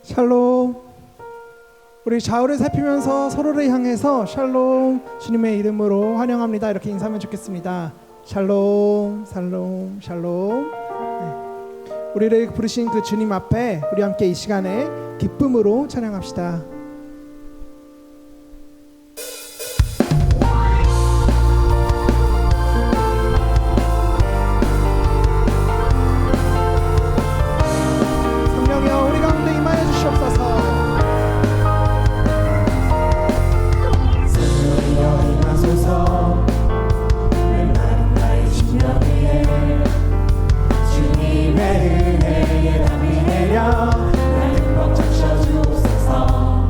샬롬. 우리 좌우를 살피면서 서로를 향해서 샬롬, 주님의 이름으로 환영합니다, 이렇게 인사하면 좋겠습니다. 샬롬, 샬롬, 샬롬. 네. 우리를 부르신 그 주님 앞에 우리 함께 이 시간에 기쁨으로 찬양합시다. 성령이여 우리 가운데 임하여 주시옵소서. 주님의 은혜에 담이 내려 날 흠뻑 적셔주소서.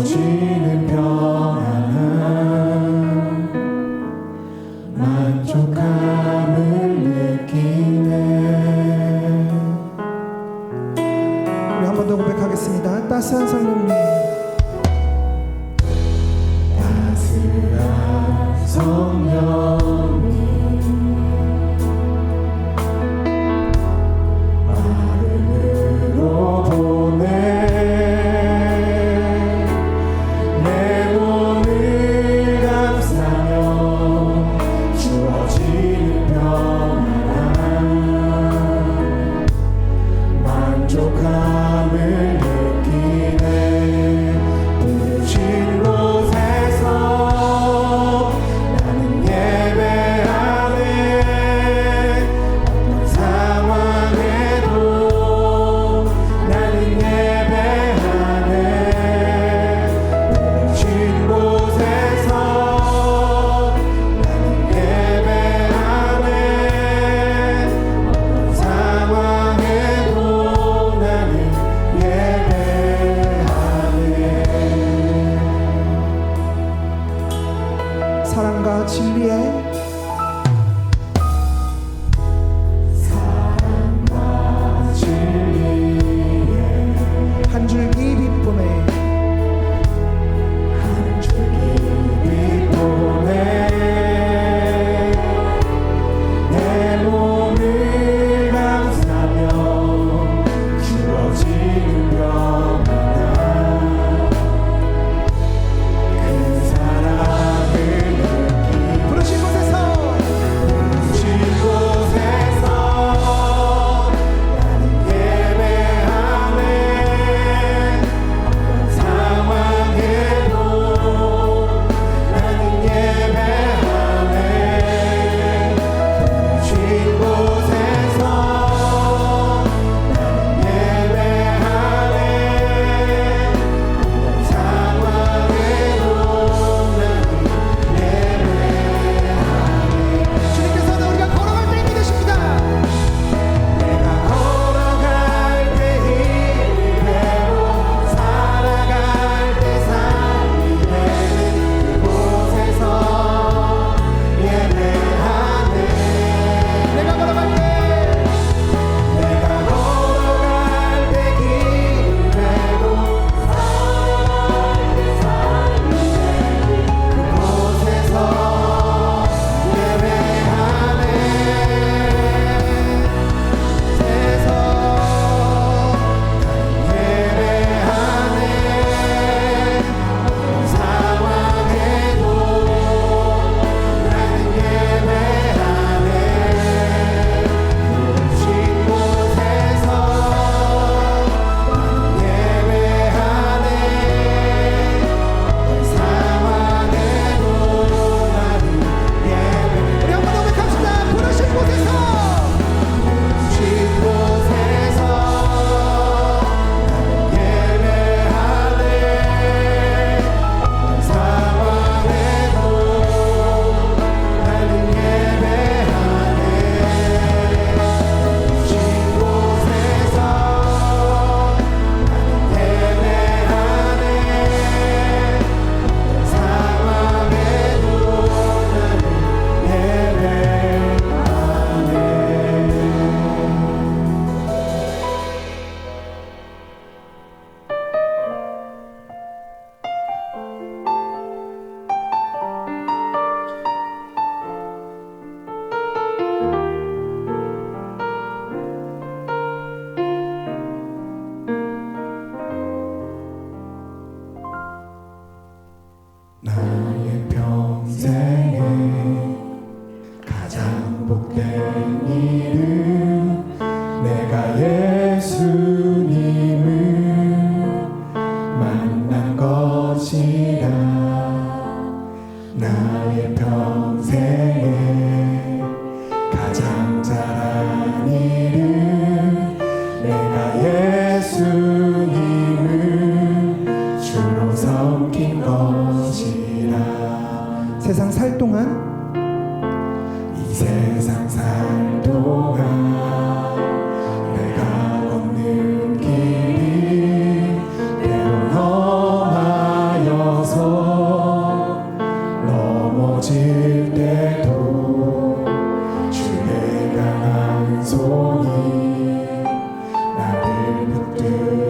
주어지는 평안함 만족함을 느끼네. 우리 한 번 더 고백하겠습니다. 따스한 성령님, 따스한 성령님 마음으로 보내 내 몸을 감싸며 주어지는 평안함 만족함을 느끼네. 부르신 곳에서 나는 예배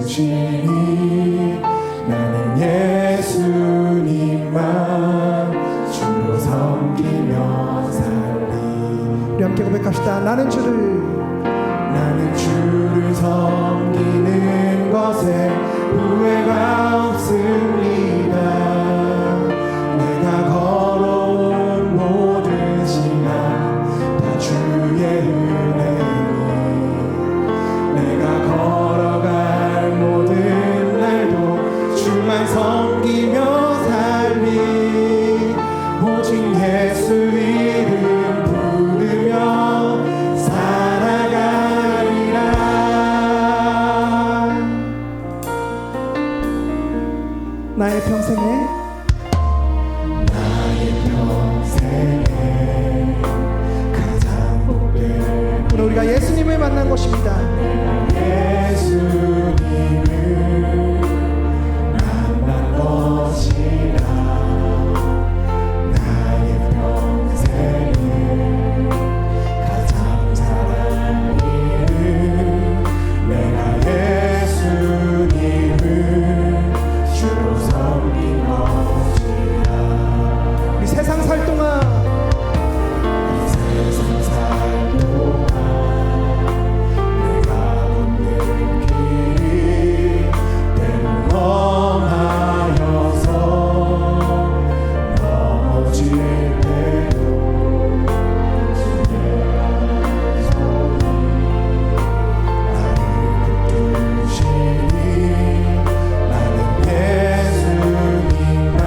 주시니 나는 예수님만 주로 섬기며 살리. 우리 함께 고백합시다. 나는 주를 섬기는 것에 후회가 없습니다. 내가 걸어온 모든 시간 다 주의 은혜니 내가 걸어갈 모든 날도 주만 섬기며 살리. 오직 예수 이름 부르며 살아가리라. 나의 평생에 가장 복된 오늘 우리가 예수님을 만난 것입니다. 예수님을 만난 것이라. 나의 평생에 가장 사랑하는 내가 예수님을 주로 섬긴 것이라. 우리 세상 살 동안 세상 살 동안 내가 걷는 길이 때론 험하여서 넘어질 때도 주의 손이 나를 붙드시니 나는 예수님만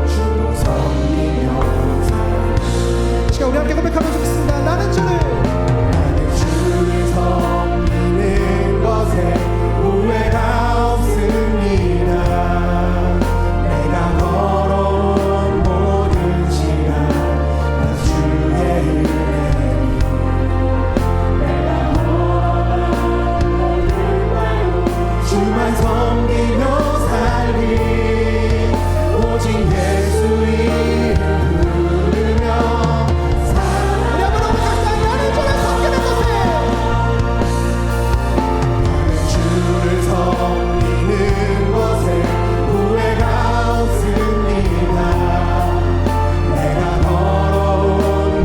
주로 섬기며 시간 우리 함께 고백하면 좋겠습니다. 나는 주를 섬기는 것에 후회가 없습니다. 내가 걸어온 모든 시간 다 주의 은혜니 내가 걸어간 모든 날도 주만 섬기며 살리. 오직 예수 이름 부르며 우리 한번 고백합시다. 나는 주를 섬기는 것에 주를 섬기는 것에 후회가 없습니다. 내가 걸어온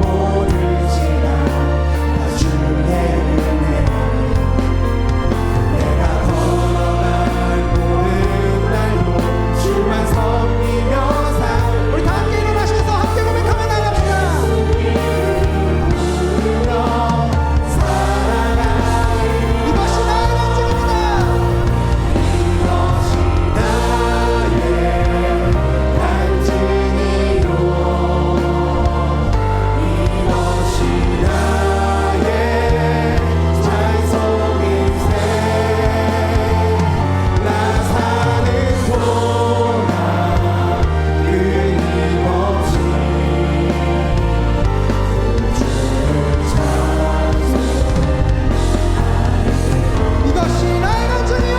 모든 시간 다 주의 은혜니 내가 걸어간 모든 날도 주만 섬기며 우리 다 함께 일어나셔서 함께 고백하며 나갑시다. 이것이 나의 간증입니다. 이것이 나의 간증이요.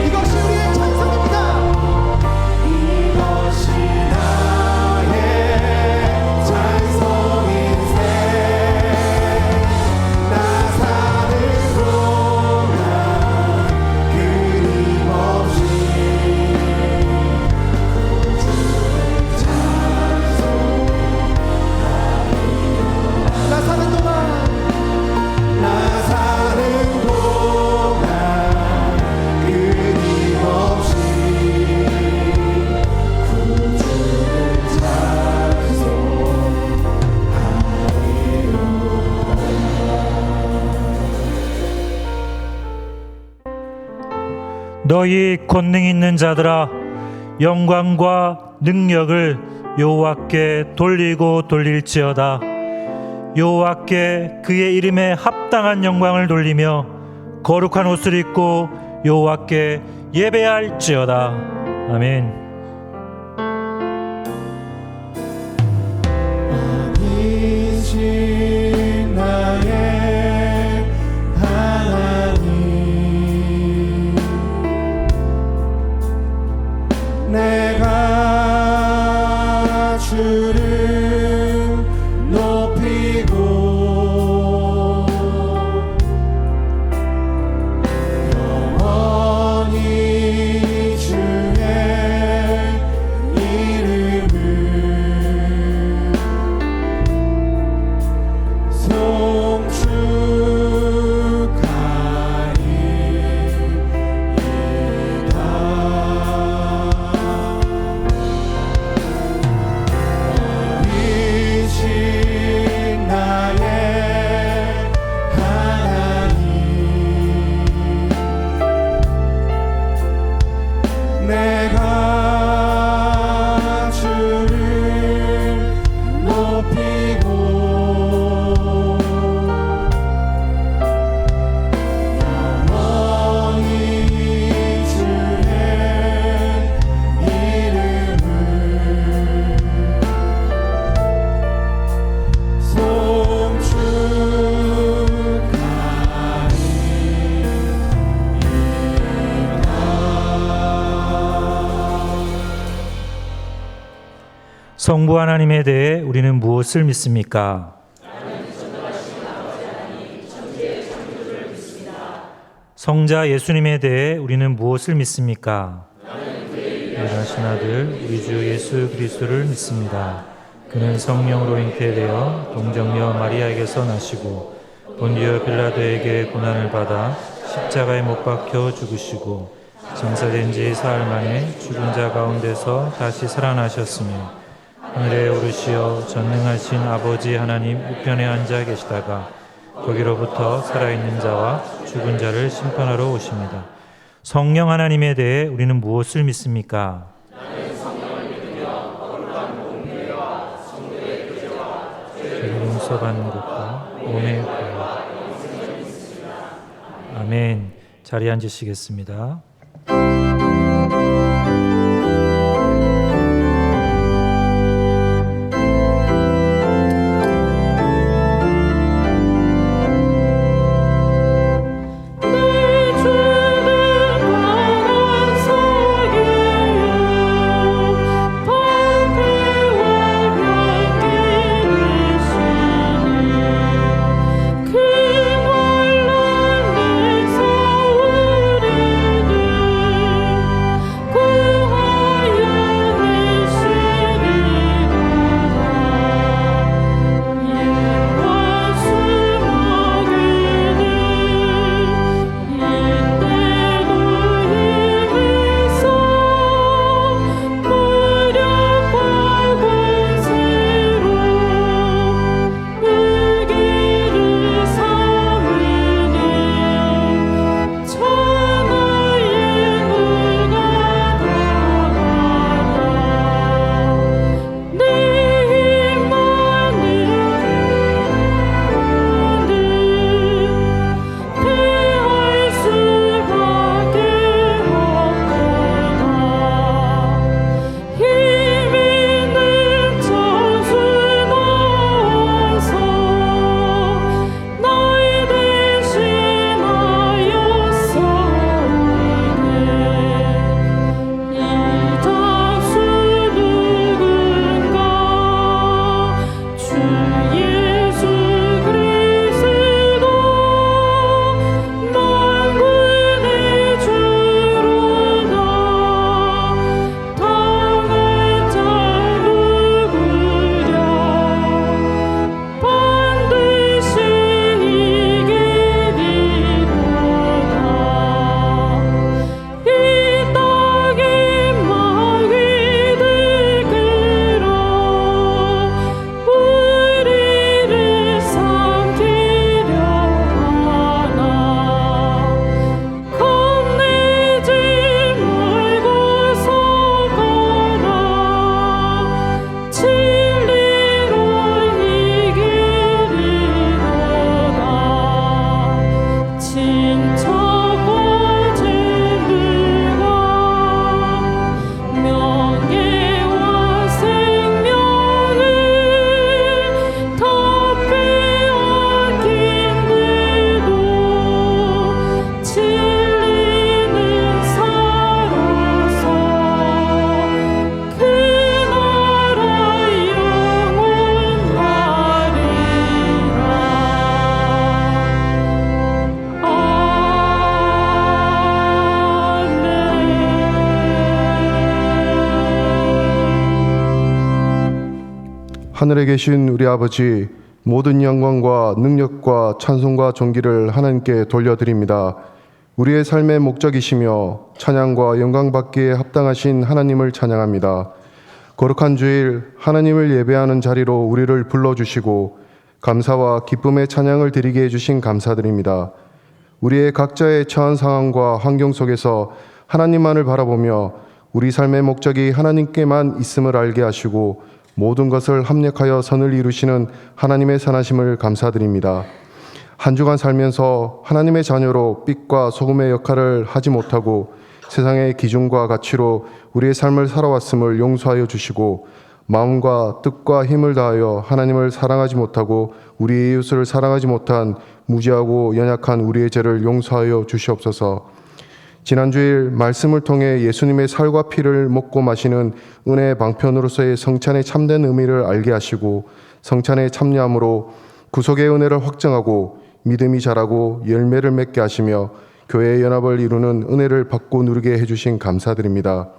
이것이 우리의 찬송입니다. 나 사는 동안 끊임없이 구주를 너희 권능 있는 자들아, 영광과 능력을 여호와께 돌리고 돌릴지어다. 여호와께 그의 이름에 합당한 영광을 돌리며 거룩한 옷을 입고 여호와께 예배할지어다. 아멘. 이신 나의 하나님 내가 주를 높이고 성부 하나님에 대해 우리는 무엇을 믿습니까? 성자 예수님에 대해 우리는 무엇을 믿습니까? 유일하신 아들 우리 주 예수 그리스도를 믿습니다. 그는 성령으로 잉태되어 동정녀 마리아에게서 나시고 본디오 빌라도에게 고난을 받아 십자가에 못 박혀 죽으시고 장사된 지 사흘 만에 죽은 자 가운데서 다시 살아나셨으며 하늘에 오르시어 전능하신 아버지 하나님 우편에 앉아 계시다가 거기로부터 살아있는 자와 죽은 자를 심판하러 오십니다. 성령 하나님에 대해 우리는 무엇을 믿습니까? 죄를 용서받는 것과 몸의 구원. 아멘. 자리에 앉으시겠습니다. 하늘에 계신 우리 아버지, 모든 영광과 능력과 찬송과 존귀를 하나님께 돌려드립니다. 우리의 삶의 목적이시며 찬양과 영광 받기에 합당하신 하나님을 찬양합니다. 거룩한 주일 하나님을 예배하는 자리로 우리를 불러주시고 감사와 기쁨의 찬양을 드리게 해주신 감사드립니다. 우리의 각자의 처한 상황과 환경 속에서 하나님만을 바라보며 우리 삶의 목적이 하나님께만 있음을 알게 하시고 모든 것을 합력하여 선을 이루시는 하나님의 선하심을 감사드립니다. 한 주간 살면서 하나님의 자녀로 빛과 소금의 역할을 하지 못하고 세상의 기준과 가치로 우리의 삶을 살아왔음을 용서하여 주시고 마음과 뜻과 힘을 다하여 하나님을 사랑하지 못하고 우리 이웃을 사랑하지 못한 무지하고 연약한 우리의 죄를 용서하여 주시옵소서. 지난 주일 말씀을 통해 예수님의 살과 피를 먹고 마시는 은혜의 방편으로서의 성찬의 참된 의미를 알게 하시고 성찬에 참여함으로 구속의 은혜를 확정하고 믿음이 자라고 열매를 맺게 하시며 교회의 연합을 이루는 은혜를 받고 누리게 해주신 감사드립니다.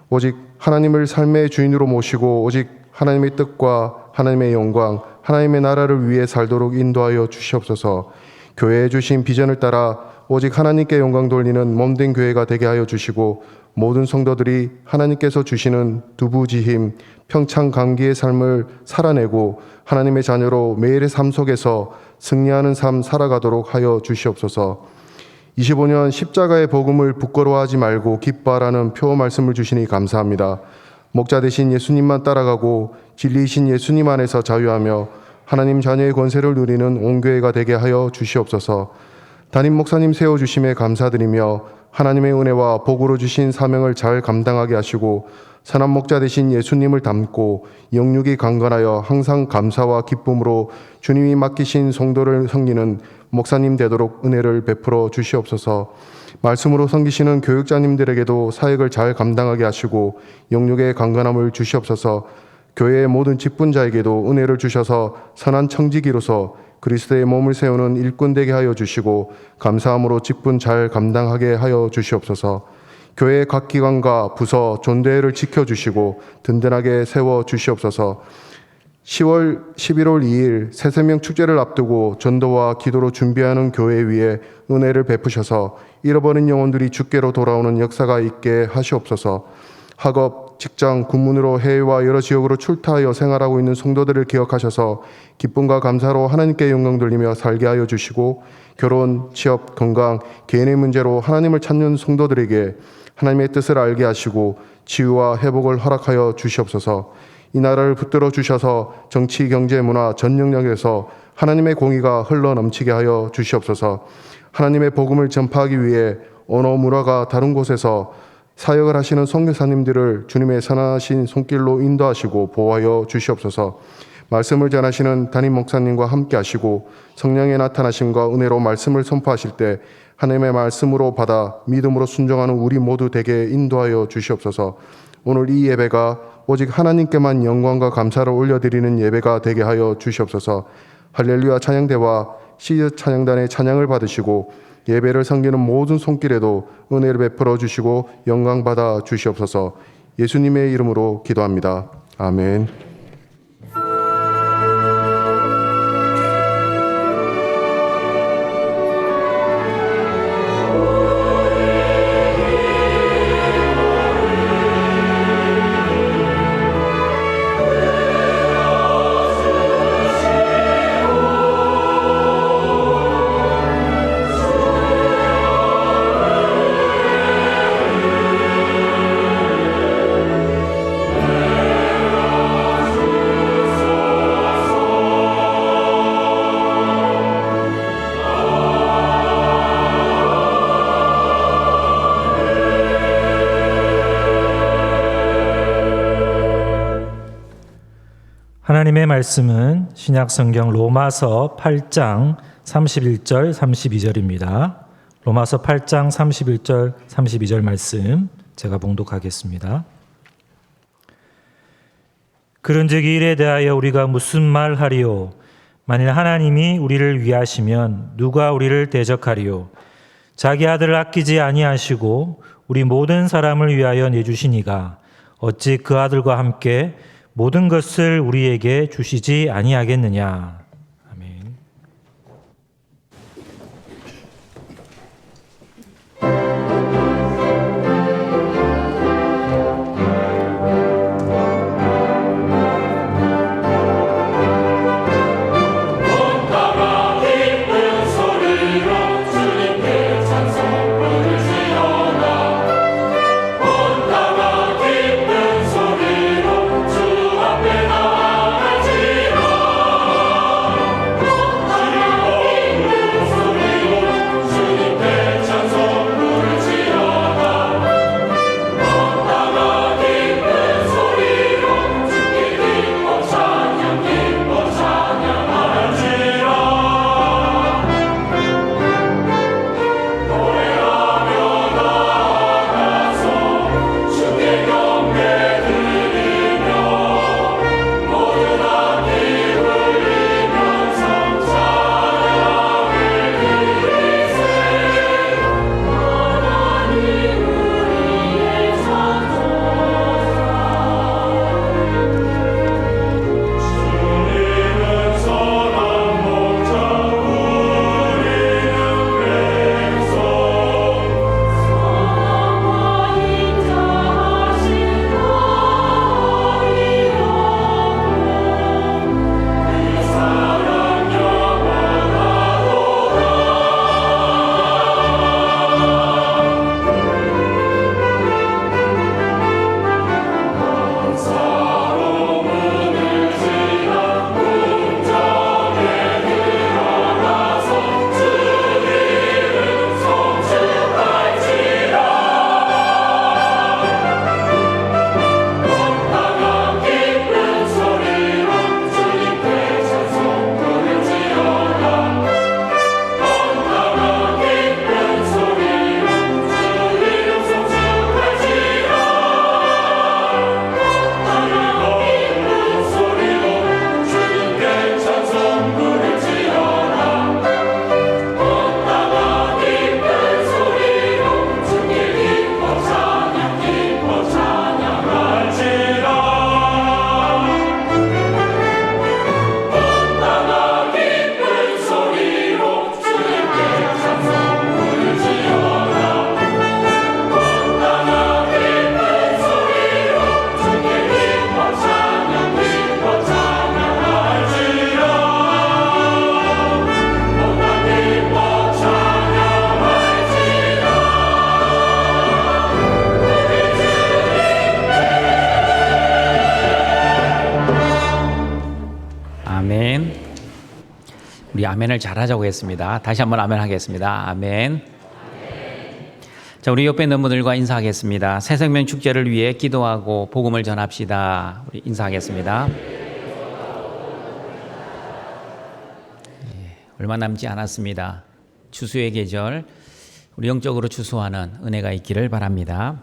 오직 하나님을 삶의 주인으로 모시고 오직 하나님의 뜻과 하나님의 영광, 하나님의 나라를 위해 살도록 인도하여 주시옵소서. 교회에 주신 비전을 따라 오직 하나님께 영광 돌리는 몸된 교회가 되게 하여 주시고 모든 성도들이 하나님께서 주시는 두부지힘, 평창 감기의 삶을 살아내고 하나님의 자녀로 매일의 삶 속에서 승리하는 삶 살아가도록 하여 주시옵소서. 25년 십자가의 복음을 부끄러워하지 말고 기뻐하라는 표 말씀을 주시니 감사합니다. 목자 되신 예수님만 따라가고 진리이신 예수님 안에서 자유하며 하나님 자녀의 권세를 누리는 온 교회가 되게 하여 주시옵소서. 담임 목사님 세워주심에 감사드리며 하나님의 은혜와 복으로 주신 사명을 잘 감당하게 하시고 선한 목자 되신 예수님을 닮고 영육이 강건하여 항상 감사와 기쁨으로 주님이 맡기신 성도를 섬기는 목사님 되도록 은혜를 베풀어 주시옵소서. 말씀으로 섬기시는 교육자님들에게도 사역을 잘 감당하게 하시고 영육의 강건함을 주시옵소서. 교회의 모든 직분자에게도 은혜를 주셔서 선한 청지기로서 그리스도의 몸을 세우는 일꾼 되게 하여 주시고 감사함으로 직분 잘 감당하게 하여 주시옵소서. 교회의 각 기관과 부서 존대를 지켜주시고 든든하게 세워 주시옵소서. 11월 2일 새세명 축제를 앞두고 전도와 기도로 준비하는 교회 위에 은혜를 베푸셔서 잃어버린 영혼들이 주께로 돌아오는 역사가 있게 하시옵소서. 학업, 직장, 군문으로 해외와 여러 지역으로 출타하여 생활하고 있는 성도들을 기억하셔서 기쁨과 감사로 하나님께 영광 돌리며 살게 하여 주시고 결혼, 취업, 건강, 개인의 문제로 하나님을 찾는 성도들에게 하나님의 뜻을 알게 하시고 치유와 회복을 허락하여 주시옵소서. 이 나라를 붙들어 주셔서 정치, 경제, 문화 전 영역에서 하나님의 공의가 흘러 넘치게 하여 주시옵소서. 하나님의 복음을 전파하기 위해 언어, 문화가 다른 곳에서 사역을 하시는 선교사님들을 주님의 선하신 손길로 인도하시고 보호하여 주시옵소서. 말씀을 전하시는 담임 목사님과 함께 하시고 성령의 나타나심과 은혜로 말씀을 선포하실 때 하나님의 말씀으로 받아 믿음으로 순종하는 우리 모두 되게 인도하여 주시옵소서. 오늘 이 예배가 오직 하나님께만 영광과 감사를 올려드리는 예배가 되게 하여 주시옵소서. 할렐루야 찬양대와 시즈 찬양단의 찬양을 받으시고 예배를 섬기는 모든 손길에도 은혜를 베풀어 주시고 영광 받아 주시옵소서. 예수님의 이름으로 기도합니다. 아멘. 하나님의 말씀은 신약성경 로마서 8장 31절 32절입니다. 로마서 8장 31절 32절 말씀 제가 봉독하겠습니다. 그런즉 이 일에 대하여 우리가 무슨 말하리요? 만일 하나님이 우리를 위하시면 누가 우리를 대적하리요? 자기 아들을 아끼지 아니하시고 우리 모든 사람을 위하여 내주시니가 어찌 그 아들과 함께 모든 것을 우리에게 주시지 아니하겠느냐. 아멘. 주 앞에 나아가지라 아멘을 잘하자고 했습니다. 다시 한번 아멘 하겠습니다. 아멘. 자, 우리 옆에 있는 분들과 인사하겠습니다. 새생명 축제를 위해 기도하고 복음을 전합시다. 우리 인사하겠습니다. 얼마 남지 않았습니다. 추수의 계절, 우리 영적으로 추수하는 은혜가 있기를 바랍니다.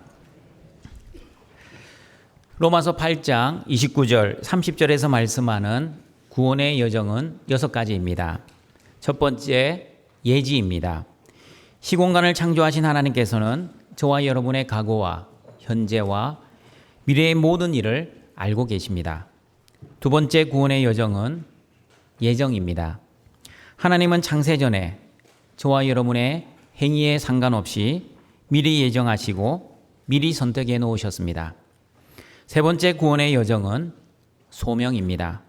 로마서 8장 29절 30절에서 말씀하는 구원의 여정은 6가지입니다. 첫 번째, 예지입니다. 시공간을 창조하신 하나님께서는 저와 여러분의 과거와 현재와 미래의 모든 일을 알고 계십니다. 두 번째, 구원의 여정은 예정입니다. 하나님은 창세전에 저와 여러분의 행위에 상관없이 미리 예정하시고 미리 선택해 놓으셨습니다. 세 번째, 구원의 여정은 소명입니다.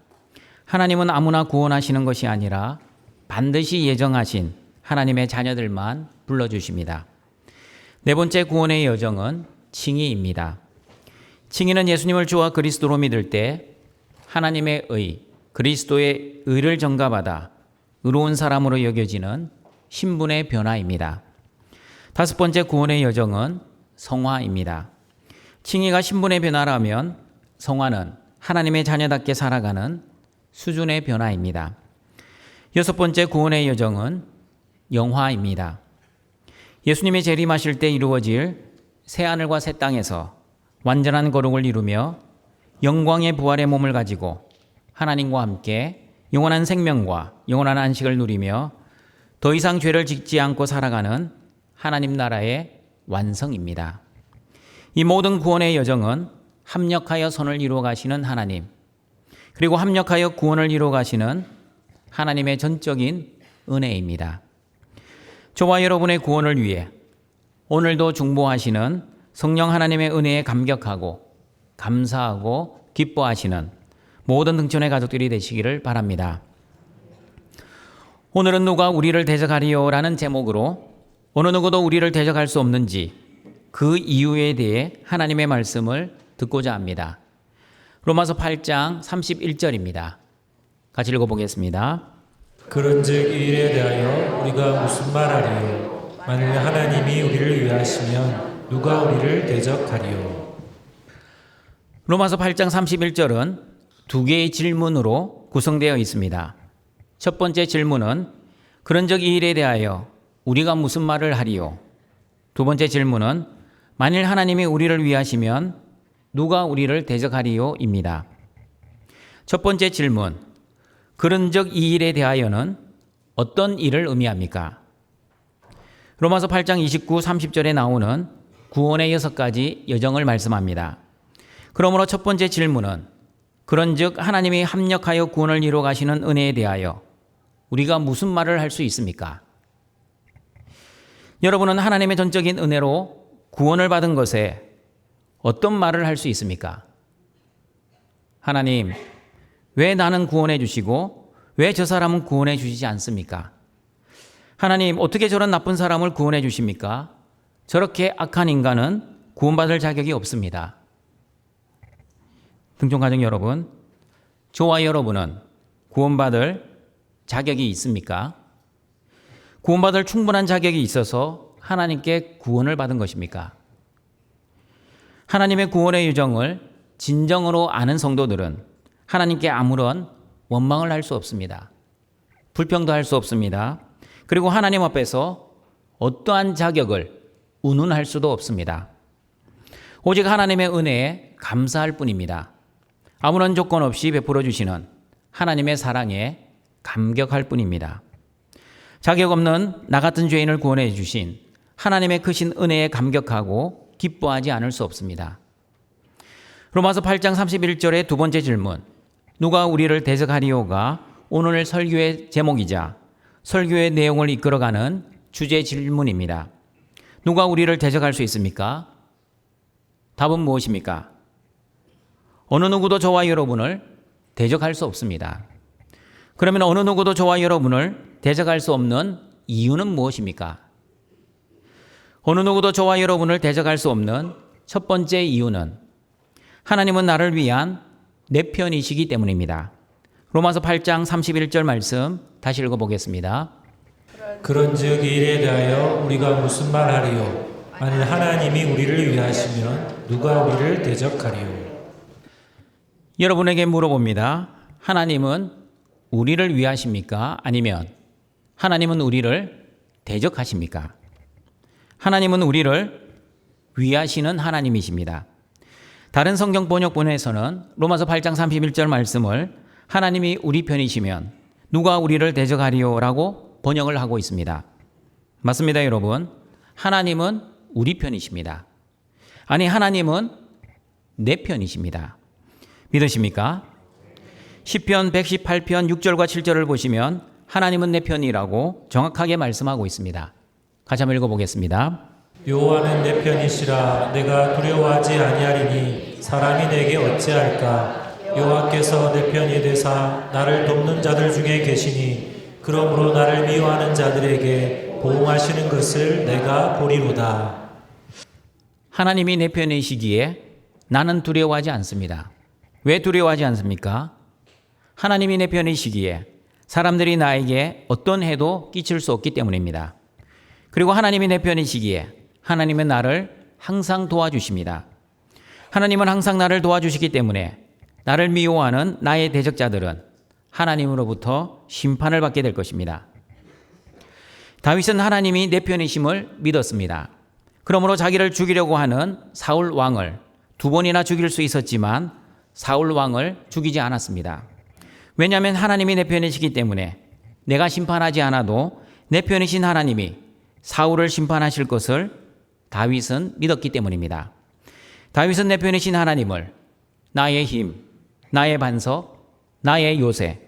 하나님은 아무나 구원하시는 것이 아니라 반드시 예정하신 하나님의 자녀들만 불러주십니다. 네 번째, 구원의 여정은 칭의입니다. 칭의는 예수님을 주와 그리스도로 믿을 때 하나님의 의, 그리스도의 의를 전가받아 의로운 사람으로 여겨지는 신분의 변화입니다. 다섯 번째, 구원의 여정은 성화입니다. 칭의가 신분의 변화라면 성화는 하나님의 자녀답게 살아가는 수준의 변화입니다. 여섯 번째, 구원의 여정은 영화입니다. 예수님이 재림하실 때 이루어질 새하늘과 새 땅에서 완전한 거룩을 이루며 영광의 부활의 몸을 가지고 하나님과 함께 영원한 생명과 영원한 안식을 누리며 더 이상 죄를 짓지 않고 살아가는 하나님 나라의 완성입니다. 이 모든 구원의 여정은 합력하여 선을 이루어 가시는 하나님, 그리고 합력하여 구원을 이루어 가시는 하나님의 전적인 은혜입니다. 저와 여러분의 구원을 위해 오늘도 중보하시는 성령 하나님의 은혜에 감격하고 감사하고 기뻐하시는 모든 등촌의 가족들이 되시기를 바랍니다. 오늘은 누가 우리를 대적하리요라는 제목으로 어느 누구도 우리를 대적할 수 없는지 그 이유에 대해 하나님의 말씀을 듣고자 합니다. 로마서 8장 31절입니다. 같이 읽어보겠습니다. 그런즉 이 일에 대하여 우리가 무슨 말하리요? 만일 하나님이 우리를 위하시면 누가 우리를 대적하리요? 로마서 8장 31절은 두 개의 질문으로 구성되어 있습니다. 첫 번째 질문은 그런즉 이 일에 대하여 우리가 무슨 말을 하리요? 두 번째 질문은 만일 하나님이 우리를 위하시면 누가 우리를 대적하리요? 입니다. 첫 번째 질문, 그런즉 이 일에 대하여는 어떤 일을 의미합니까? 로마서 8장 29, 30절에 나오는 구원의 6가지 여정을 말씀합니다. 그러므로 첫 번째 질문은 그런즉 하나님이 합력하여 구원을 이루어 가시는 은혜에 대하여 우리가 무슨 말을 할 수 있습니까? 여러분은 하나님의 전적인 은혜로 구원을 받은 것에 어떤 말을 할 수 있습니까? 하나님, 왜 나는 구원해 주시고 왜 저 사람은 구원해 주시지 않습니까? 하나님, 어떻게 저런 나쁜 사람을 구원해 주십니까? 저렇게 악한 인간은 구원받을 자격이 없습니다. 등촌가족 여러분, 저와 여러분은 구원받을 자격이 있습니까? 구원받을 충분한 자격이 있어서 하나님께 구원을 받은 것입니까? 하나님의 구원의 유정을 진정으로 아는 성도들은 하나님께 아무런 원망을 할 수 없습니다. 불평도 할 수 없습니다. 그리고 하나님 앞에서 어떠한 자격을 운운할 수도 없습니다. 오직 하나님의 은혜에 감사할 뿐입니다. 아무런 조건 없이 베풀어 주시는 하나님의 사랑에 감격할 뿐입니다. 자격 없는 나 같은 죄인을 구원해 주신 하나님의 크신 은혜에 감격하고 기뻐하지 않을 수 없습니다. 로마서 8장 31절의 두 번째 질문, 누가 우리를 대적하리요가 오늘 설교의 제목이자 설교의 내용을 이끌어가는 주제 질문입니다. 누가 우리를 대적할 수 있습니까? 답은 무엇입니까? 어느 누구도 저와 여러분을 대적할 수 없습니다. 그러면 어느 누구도 저와 여러분을 대적할 수 없는 이유는 무엇입니까? 어느 누구도 저와 여러분을 대적할 수 없는 첫 번째 이유는 하나님은 나를 위한 내 편이시기 때문입니다. 로마서 8장 31절 말씀 다시 읽어보겠습니다. 그런즉 이 일에 대하여 우리가 무슨 말하리요? 만일 하나님이 우리를 위하시면 누가 우리를 대적하리요? 여러분에게 물어봅니다. 하나님은 우리를 위하십니까? 아니면 하나님은 우리를 대적하십니까? 하나님은 우리를 위하시는 하나님이십니다. 다른 성경 번역본에서는 로마서 8장 31절 말씀을 하나님이 우리 편이시면 누가 우리를 대적하리요? 라고 번역을 하고 있습니다. 맞습니다, 여러분. 하나님은 우리 편이십니다. 아니, 하나님은 내 편이십니다. 믿으십니까? 시편 118편 6절과 7절을 보시면 하나님은 내 편이라고 정확하게 말씀하고 있습니다. 같이 한번 읽어보겠습니다. 여호와는 내 편이시라. 내가 두려워하지 아니하리니 사람이 내게 어찌할까? 여호와께서 내 편이 되사 나를 돕는 자들 중에 계시니 그러므로 나를 미워하는 자들에게 보응하시는 것을 내가 보리로다. 하나님이 내 편이시기에 나는 두려워하지 않습니다. 왜 두려워하지 않습니까? 하나님이 내 편이시기에 사람들이 나에게 어떤 해도 끼칠 수 없기 때문입니다. 그리고 하나님이 내 편이시기에 하나님은 나를 항상 도와주십니다. 하나님은 항상 나를 도와주시기 때문에 나를 미워하는 나의 대적자들은 하나님으로부터 심판을 받게 될 것입니다. 다윗은 하나님이 내 편이심을 믿었습니다. 그러므로 자기를 죽이려고 하는 사울 왕을 2번이나 죽일 수 있었지만 사울 왕을 죽이지 않았습니다. 왜냐하면 하나님이 내 편이시기 때문에 내가 심판하지 않아도 내 편이신 하나님이 사울을 심판하실 것을 다윗은 믿었기 때문입니다. 다윗은 내 편이신 하나님을 나의 힘, 나의 반석, 나의 요새,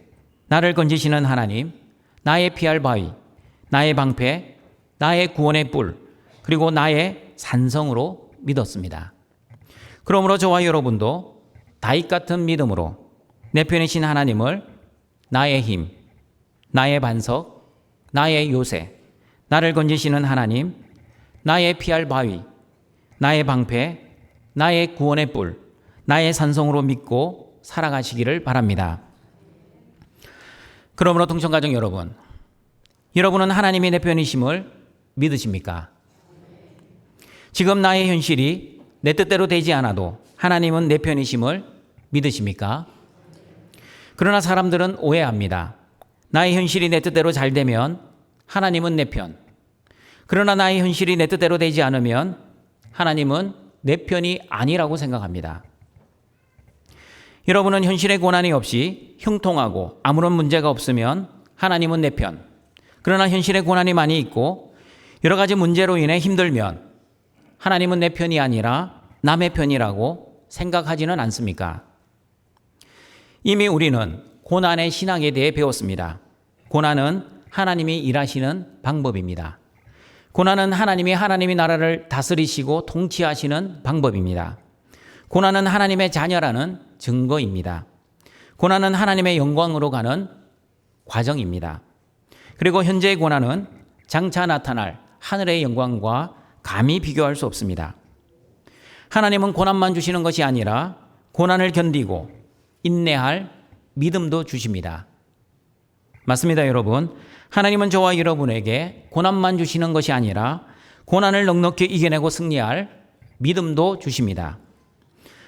나를 건지시는 하나님, 나의 피할 바위, 나의 방패, 나의 구원의 뿔, 그리고 나의 산성으로 믿었습니다. 그러므로 저와 여러분도 다윗 같은 믿음으로 내 편이신 하나님을 나의 힘, 나의 반석, 나의 요새, 나를 건지시는 하나님, 나의 피할 바위, 나의 방패, 나의 구원의 뿔, 나의 산성으로 믿고 살아가시기를 바랍니다. 그러므로 동천가족 여러분, 여러분은 하나님이 내 편이심을 믿으십니까? 지금 나의 현실이 내 뜻대로 되지 않아도 하나님은 내 편이심을 믿으십니까? 그러나 사람들은 오해합니다. 나의 현실이 내 뜻대로 잘 되면 하나님은 내 편. 그러나 나의 현실이 내 뜻대로 되지 않으면 하나님은 내 편이 아니라고 생각합니다. 여러분은 현실에 고난이 없이 형통하고 아무런 문제가 없으면 하나님은 내 편. 그러나 현실에 고난이 많이 있고 여러 가지 문제로 인해 힘들면 하나님은 내 편이 아니라 남의 편이라고 생각하지는 않습니까? 이미 우리는 고난의 신학에 대해 배웠습니다. 고난은 하나님이 일하시는 방법입니다. 고난은 하나님이 나라를 다스리시고 통치하시는 방법입니다. 고난은 하나님의 자녀라는 증거입니다. 고난은 하나님의 영광으로 가는 과정입니다. 그리고 현재의 고난은 장차 나타날 하늘의 영광과 감히 비교할 수 없습니다. 하나님은 고난만 주시는 것이 아니라 고난을 견디고 인내할 믿음도 주십니다. 맞습니다, 여러분. 하나님은 저와 여러분에게 고난만 주시는 것이 아니라 고난을 넉넉히 이겨내고 승리할 믿음도 주십니다.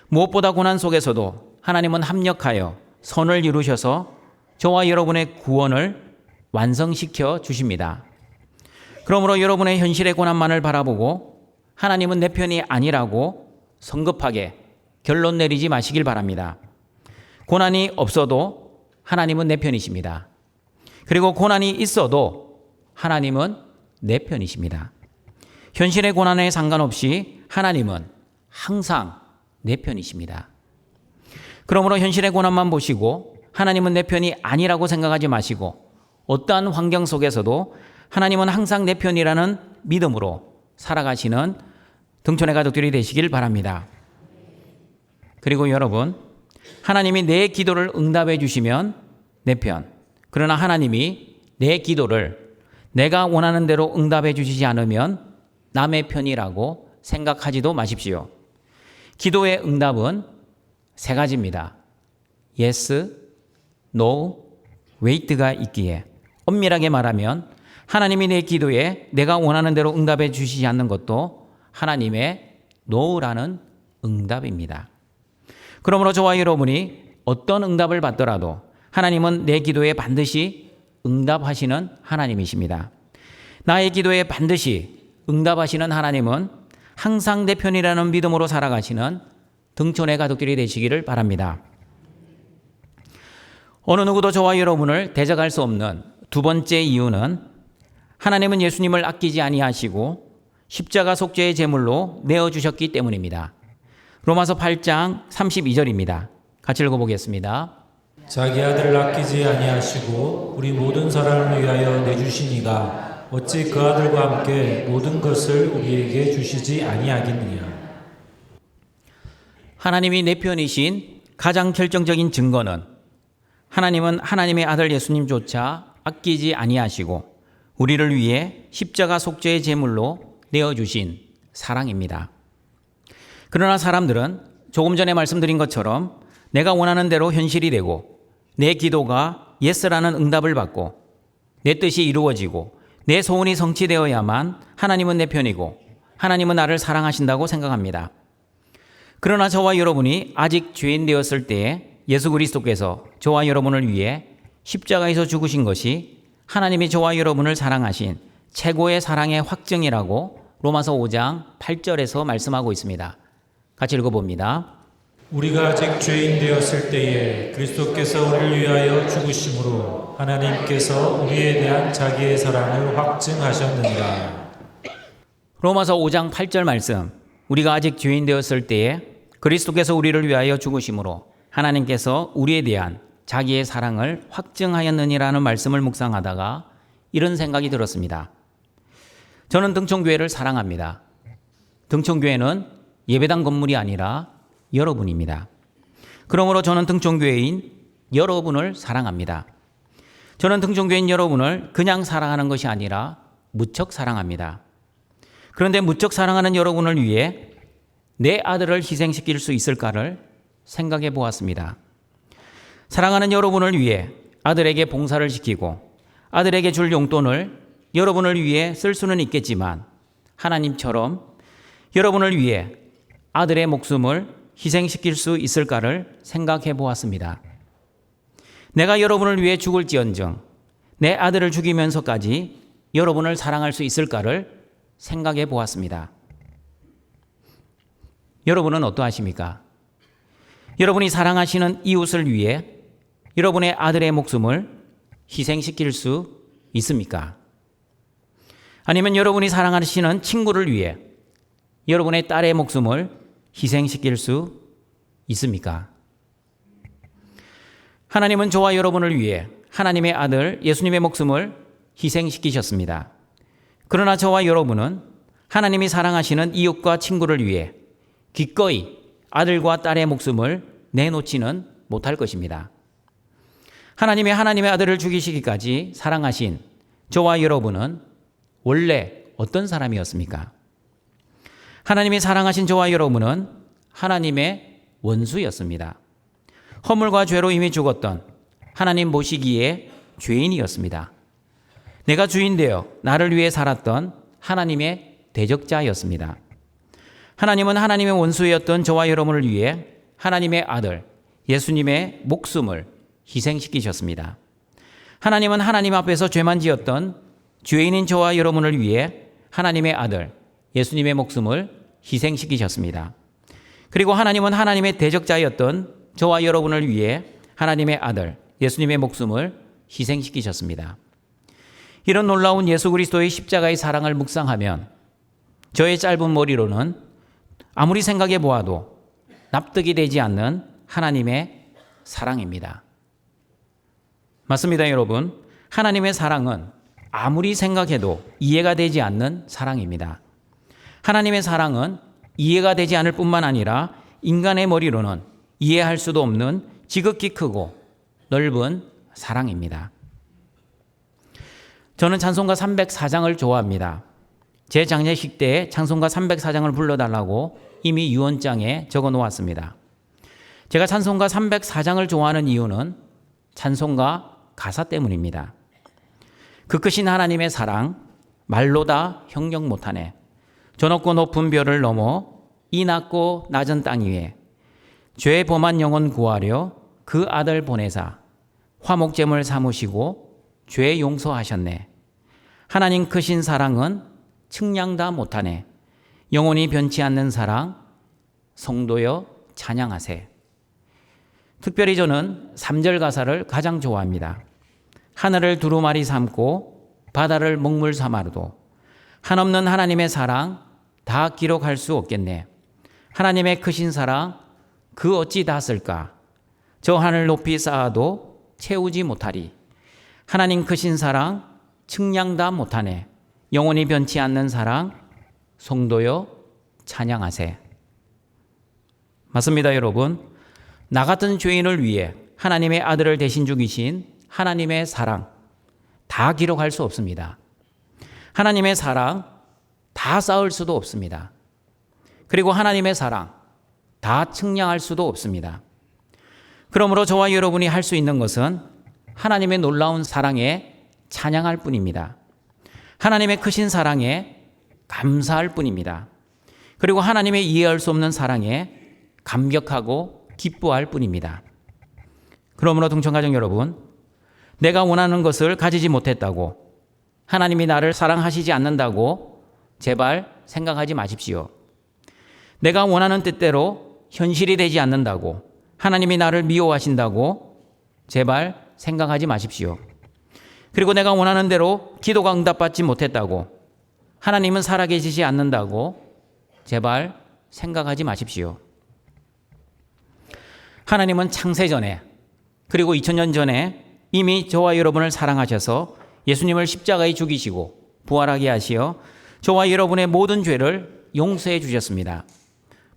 무엇보다 고난 속에서도 하나님은 합력하여 선을 이루셔서 저와 여러분의 구원을 완성시켜 주십니다. 그러므로 여러분의 현실의 고난만을 바라보고 하나님은 내 편이 아니라고 성급하게 결론 내리지 마시길 바랍니다. 고난이 없어도 하나님은 내 편이십니다. 그리고 고난이 있어도 하나님은 내 편이십니다. 현실의 고난에 상관없이 하나님은 항상 내 편이십니다. 그러므로 현실의 고난만 보시고 하나님은 내 편이 아니라고 생각하지 마시고 어떠한 환경 속에서도 하나님은 항상 내 편이라는 믿음으로 살아가시는 등촌의 가족들이 되시길 바랍니다. 그리고 여러분, 하나님이 내 기도를 응답해 주시면 내 편, 그러나 하나님이 내 기도를 내가 원하는 대로 응답해 주시지 않으면 남의 편이라고 생각하지도 마십시오. 기도의 응답은 3가지입니다. Yes, No, Wait가 있기에 엄밀하게 말하면 하나님이 내 기도에 내가 원하는 대로 응답해 주시지 않는 것도 하나님의 노라는 응답입니다. 그러므로 저와 여러분이 어떤 응답을 받더라도 하나님은 내 기도에 반드시 응답하시는 하나님이십니다. 나의 기도에 반드시 응답하시는 하나님은 항상 내 편이라는 믿음으로 살아가시는 등촌의 가족들이 되시기를 바랍니다. 어느 누구도 저와 여러분을 대적할 수 없는 두 번째 이유는 하나님은 예수님을 아끼지 아니하시고 십자가 속죄의 제물로 내어주셨기 때문입니다. 로마서 8장 32절입니다. 같이 읽어보겠습니다. 자기 아들을 아끼지 아니하시고 우리 모든 사람을 위하여 내주시니가 어찌 그 아들과 함께 모든 것을 우리에게 주시지 아니하겠느냐. 하나님이 내 편이신 가장 결정적인 증거는 하나님은 하나님의 아들 예수님조차 아끼지 아니하시고 우리를 위해 십자가 속죄의 제물로 내어주신 사랑입니다. 그러나 사람들은 조금 전에 말씀드린 것처럼 내가 원하는 대로 현실이 되고 내 기도가 예스라는 응답을 받고 내 뜻이 이루어지고 내 소원이 성취되어야만 하나님은 내 편이고 하나님은 나를 사랑하신다고 생각합니다. 그러나 저와 여러분이 아직 죄인 되었을 때에 예수 그리스도께서 저와 여러분을 위해 십자가에서 죽으신 것이 하나님이 저와 여러분을 사랑하신 최고의 사랑의 확증이라고 로마서 5장 8절에서 말씀하고 있습니다. 같이 읽어봅니다. 우리가 아직 죄인 되었을 때에 그리스도께서 우리를 위하여 죽으심으로 하나님께서 우리에 대한 자기의 사랑을 확증하셨느니라. 로마서 5장 8절 말씀. 우리가 아직 죄인 되었을 때에 그리스도께서 우리를 위하여 죽으심으로 하나님께서 우리에 대한 자기의 사랑을 확증하였느니라는 말씀을 묵상하다가 이런 생각이 들었습니다. 저는 등촌교회를 사랑합니다. 등촌교회는 예배당 건물이 아니라 여러분입니다. 그러므로 저는 등촌교회인 여러분을 사랑합니다. 저는 등촌교회인 여러분을 그냥 사랑하는 것이 아니라 무척 사랑합니다. 그런데 무척 사랑하는 여러분을 위해 내 아들을 희생시킬 수 있을까를 생각해 보았습니다. 사랑하는 여러분을 위해 아들에게 봉사를 시키고 아들에게 줄 용돈을 여러분을 위해 쓸 수는 있겠지만 하나님처럼 여러분을 위해 아들의 목숨을 희생시킬 수 있을까를 생각해 보았습니다. 내가 여러분을 위해 죽을지언정 내 아들을 죽이면서까지 여러분을 사랑할 수 있을까를 생각해 보았습니다. 여러분은 어떠하십니까? 여러분이 사랑하시는 이웃을 위해 여러분의 아들의 목숨을 희생시킬 수 있습니까? 아니면 여러분이 사랑하시는 친구를 위해 여러분의 딸의 목숨을 희생시킬 수 있습니까? 하나님은 저와 여러분을 위해 하나님의 아들 예수님의 목숨을 희생시키셨습니다. 그러나 저와 여러분은 하나님이 사랑하시는 이웃과 친구를 위해 기꺼이 아들과 딸의 목숨을 내놓지는 못할 것입니다. 하나님의 아들을 죽이시기까지 사랑하신 저와 여러분은 원래 어떤 사람이었습니까? 하나님이 사랑하신 저와 여러분은 하나님의 원수였습니다. 허물과 죄로 이미 죽었던 하나님 보시기에 죄인이었습니다. 내가 주인 되어 나를 위해 살았던 하나님의 대적자였습니다. 하나님은 하나님의 원수였던 저와 여러분을 위해 하나님의 아들 예수님의 목숨을 희생시키셨습니다. 하나님은 하나님 앞에서 죄만 지었던 죄인인 저와 여러분을 위해 하나님의 아들 예수님의 목숨을 희생시키셨습니다. 그리고 하나님은 하나님의 대적자였던 저와 여러분을 위해 하나님의 아들 예수님의 목숨을 희생시키셨습니다. 이런 놀라운 예수 그리스도의 십자가의 사랑을 묵상하면 저의 짧은 머리로는 아무리 생각해 보아도 납득이 되지 않는 하나님의 사랑입니다. 맞습니다, 여러분. 하나님의 사랑은 아무리 생각해도 이해가 되지 않는 사랑입니다. 하나님의 사랑은 이해가 되지 않을 뿐만 아니라 인간의 머리로는 이해할 수도 없는 지극히 크고 넓은 사랑입니다. 저는 찬송가 304장을 좋아합니다. 제 장례식 때에 찬송가 304장을 불러달라고 이미 유언장에 적어 놓았습니다. 제가 찬송가 304장을 좋아하는 이유는 찬송가 가사 때문입니다. 그 크신 하나님의 사랑 말로 다 형용 못하네. 저 높고 높은 별을 넘어 이 낮고 낮은 땅 위에 죄 범한 영혼 구하려 그 아들 보내사 화목제물 삼으시고 죄 용서하셨네. 하나님 크신 사랑은 측량 다 못하네. 영원히 변치 않는 사랑 성도여 찬양하세. 특별히 저는 3절 가사를 가장 좋아합니다. 하늘을 두루마리 삼고 바다를 먹물 삼아도 한없는 하나님의 사랑 다 기록할 수 없겠네. 하나님의 크신 사랑 그 어찌 다 쓸까? 저 하늘 높이 쌓아도 채우지 못하리. 하나님 크신 사랑 측량 다 못하네. 영원히 변치 않는 사랑 성도여 찬양하세. 맞습니다, 여러분. 나 같은 죄인을 위해 하나님의 아들을 대신 죽이신 하나님의 사랑 다 기록할 수 없습니다. 하나님의 사랑 다 쌓을 수도 없습니다. 그리고 하나님의 사랑 다 측량할 수도 없습니다. 그러므로 저와 여러분이 할 수 있는 것은 하나님의 놀라운 사랑에 찬양할 뿐입니다. 하나님의 크신 사랑에 감사할 뿐입니다. 그리고 하나님의 이해할 수 없는 사랑에 감격하고 기뻐할 뿐입니다. 그러므로 동청가족 여러분, 내가 원하는 것을 가지지 못했다고, 하나님이 나를 사랑하시지 않는다고 제발 생각하지 마십시오. 내가 원하는 뜻대로 현실이 되지 않는다고, 하나님이 나를 미워하신다고 제발 생각하지 마십시오. 그리고 내가 원하는 대로 기도가 응답받지 못했다고, 하나님은 살아계시지 않는다고 제발 생각하지 마십시오. 하나님은 창세전에 그리고 2000년 전에 이미 저와 여러분을 사랑하셔서 예수님을 십자가에 죽이시고 부활하게 하시어 저와 여러분의 모든 죄를 용서해 주셨습니다.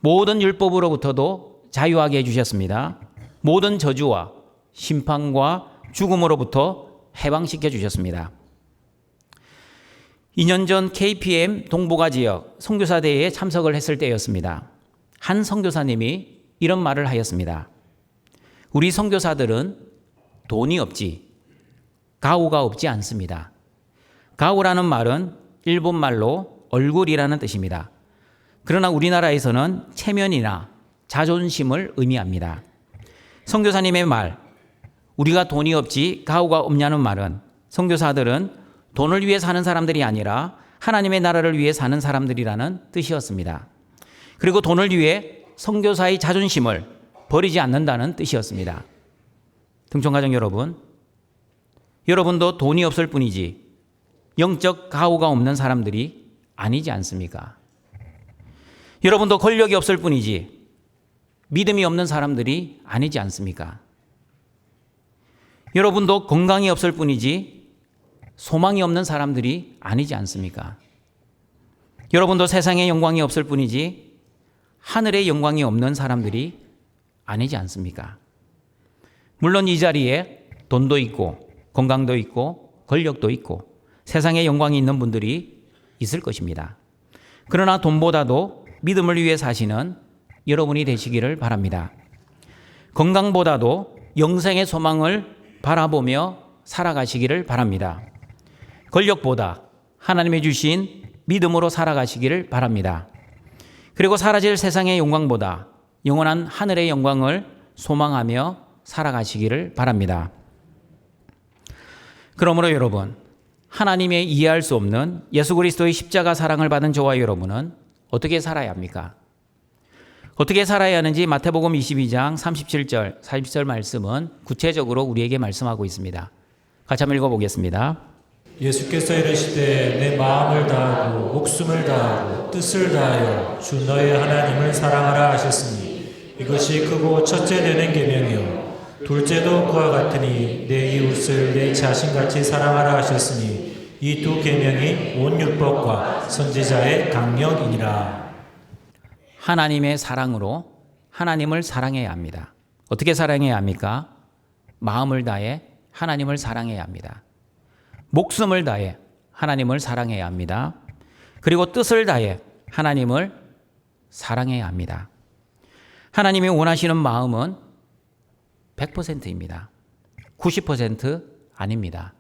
모든 율법으로부터도 자유하게 해주셨습니다. 모든 저주와 심판과 죽음으로부터 해방시켜 주셨습니다. 2년 전 KPM 동북아 지역 선교사 대회에 참석을 했을 때였습니다. 한 선교사님이 이런 말을 하였습니다. 우리 선교사들은 돈이 없지 가오가 없지 않습니다. 가오라는 말은 일본 말로 얼굴이라는 뜻입니다. 그러나 우리나라에서는 체면이나 자존심을 의미합니다. 선교사님의 말, 우리가 돈이 없지 가오가 없냐는 말은 선교사들은 돈을 위해 사는 사람들이 아니라 하나님의 나라를 위해 사는 사람들이라는 뜻이었습니다. 그리고 돈을 위해 선교사의 자존심을 버리지 않는다는 뜻이었습니다. 등촌가족 여러분, 여러분도 돈이 없을 뿐이지 영적 가오가 없는 사람들이 아니지 않습니까? 여러분도 권력이 없을 뿐이지 믿음이 없는 사람들이 아니지 않습니까? 여러분도 건강이 없을 뿐이지 소망이 없는 사람들이 아니지 않습니까? 여러분도 세상의 영광이 없을 뿐이지 하늘의 영광이 없는 사람들이 아니지 않습니까? 물론 이 자리에 돈도 있고 건강도 있고 권력도 있고 세상의 영광이 있는 분들이 있을 것입니다. 그러나 돈보다도 믿음을 위해 사시는 여러분이 되시기를 바랍니다. 건강보다도 영생의 소망을 바라보며 살아가시기를 바랍니다. 권력보다 하나님이 주신 믿음으로 살아가시기를 바랍니다. 그리고 사라질 세상의 영광보다 영원한 하늘의 영광을 소망하며 살아가시기를 바랍니다. 그러므로 여러분, 하나님의 이해할 수 없는 예수 그리스도의 십자가 사랑을 받은 저와 여러분은 어떻게 살아야 합니까? 어떻게 살아야 하는지 마태복음 22장 37절, 40절 말씀은 구체적으로 우리에게 말씀하고 있습니다. 같이 한번 읽어보겠습니다. 예수께서 이르시되 내 마음을 다하고 목숨을 다하고 뜻을 다하여 주 너의 하나님을 사랑하라 하셨으니 이것이 크고 첫째 되는 계명이요 둘째도 그와 같으니 내 이웃을 내 자신같이 사랑하라 하셨으니 이 두 계명이 온 율법과 선지자의 강령이니라. 하나님의 사랑으로 하나님을 사랑해야 합니다. 어떻게 사랑해야 합니까? 마음을 다해 하나님을 사랑해야 합니다. 목숨을 다해 하나님을 사랑해야 합니다. 그리고 뜻을 다해 하나님을 사랑해야 합니다. 하나님이 원하시는 마음은 100%입니다. 90% 아닙니다.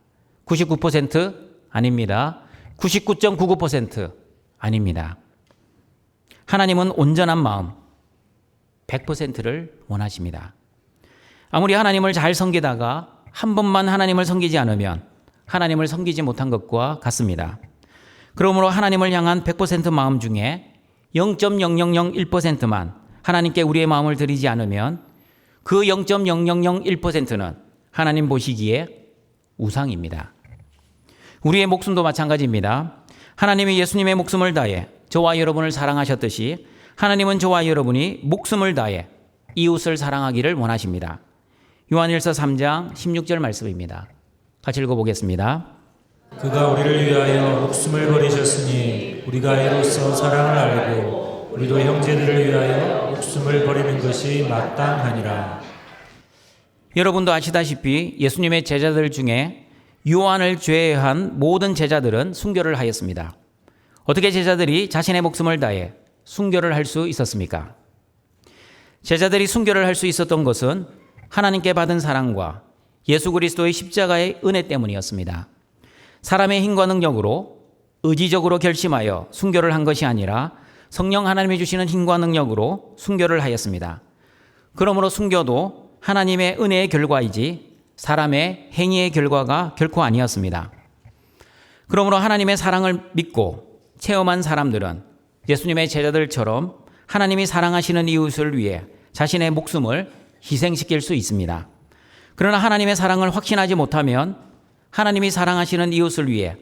99% 아닙니다. 99.99% 아닙니다. 하나님은 온전한 마음 100%를 원하십니다. 아무리 하나님을 잘 섬기다가 한 번만 하나님을 섬기지 않으면 하나님을 섬기지 못한 것과 같습니다. 그러므로 하나님을 향한 100% 마음 중에 0.0001%만 하나님께 우리의 마음을 드리지 않으면 그 0.0001%는 하나님 보시기에 우상입니다. 우리의 목숨도 마찬가지입니다. 하나님이 예수님의 목숨을 다해 저와 여러분을 사랑하셨듯이 하나님은 저와 여러분이 목숨을 다해 이웃을 사랑하기를 원하십니다. 요한일서 3장 16절 말씀입니다. 같이 읽어보겠습니다. 그가 우리를 위하여 목숨을 버리셨으니 우리가 이로써 사랑을 알고 우리도 형제들을 위하여 목숨을 버리는 것이 마땅하니라. 여러분도 아시다시피 예수님의 제자들 중에 요한을 제외한 모든 제자들은 순교를 하였습니다. 어떻게 제자들이 자신의 목숨을 다해 순교를 할 수 있었습니까? 제자들이 순교를 할 수 있었던 것은 하나님께 받은 사랑과 예수 그리스도의 십자가의 은혜 때문이었습니다. 사람의 힘과 능력으로 의지적으로 결심하여 순교를 한 것이 아니라 성령 하나님이 주시는 힘과 능력으로 순교를 하였습니다. 그러므로 순교도 하나님의 은혜의 결과이지 사람의 행위의 결과가 결코 아니었습니다. 그러므로 하나님의 사랑을 믿고 체험한 사람들은 예수님의 제자들처럼 하나님이 사랑하시는 이웃을 위해 자신의 목숨을 희생시킬 수 있습니다. 그러나 하나님의 사랑을 확신하지 못하면 하나님이 사랑하시는 이웃을 위해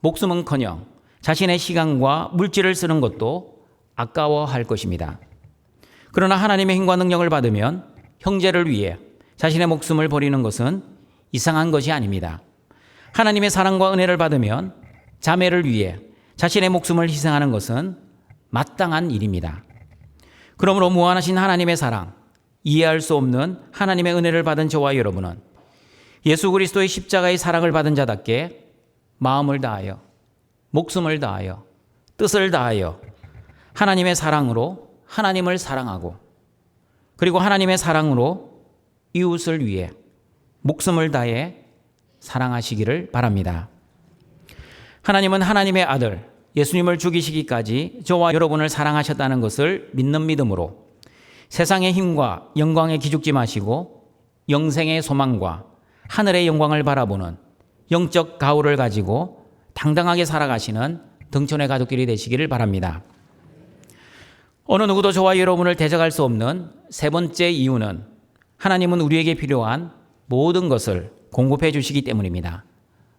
목숨은커녕 자신의 시간과 물질을 쓰는 것도 아까워할 것입니다. 그러나 하나님의 힘과 능력을 받으면 형제를 위해 자신의 목숨을 버리는 것은 이상한 것이 아닙니다. 하나님의 사랑과 은혜를 받으면 자매를 위해 자신의 목숨을 희생하는 것은 마땅한 일입니다. 그러므로 무한하신 하나님의 사랑, 이해할 수 없는 하나님의 은혜를 받은 저와 여러분은 예수 그리스도의 십자가의 사랑을 받은 자답게 마음을 다하여, 목숨을 다하여, 뜻을 다하여 하나님의 사랑으로 하나님을 사랑하고 그리고 하나님의 사랑으로 이웃을 위해 목숨을 다해 사랑하시기를 바랍니다. 하나님은 하나님의 아들 예수님을 죽이시기까지 저와 여러분을 사랑하셨다는 것을 믿는 믿음으로 세상의 힘과 영광에 기죽지 마시고 영생의 소망과 하늘의 영광을 바라보는 영적 가오를 가지고 당당하게 살아가시는 등촌의 가족들이 되시기를 바랍니다. 어느 누구도 저와 여러분을 대적할 수 없는 세 번째 이유는 하나님은 우리에게 필요한 모든 것을 공급해 주시기 때문입니다.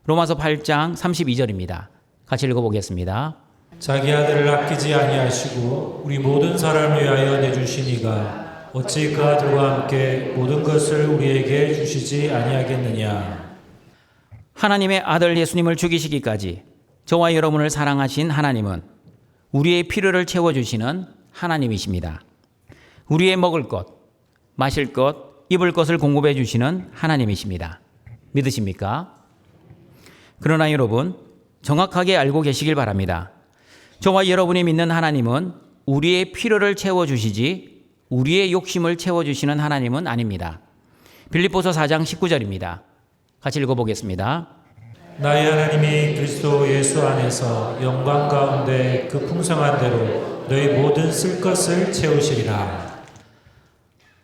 로마서 8장 32절입니다. 같이 읽어보겠습니다. 자기 아들을 아끼지 아니하시고 우리 모든 사람을 위하여 내주시니가 어찌 그 아들과 함께 모든 것을 우리에게 주시지 아니하겠느냐. 하나님의 아들 예수님을 죽이시기까지 저와 여러분을 사랑하신 하나님은 우리의 필요를 채워주시는 하나님이십니다. 우리의 먹을 것, 마실 것, 입을 것을 공급해 주시는 하나님이십니다. 믿으십니까? 그러나 여러분, 정확하게 알고 계시길 바랍니다. 저와 여러분이 믿는 하나님은 우리의 필요를 채워주시지 우리의 욕심을 채워주시는 하나님은 아닙니다. 빌립보서 4장 19절입니다. 같이 읽어보겠습니다. 나의 하나님이 그리스도 예수 안에서 영광 가운데 그 풍성한 대로 너희 모든 쓸 것을 채우시리라.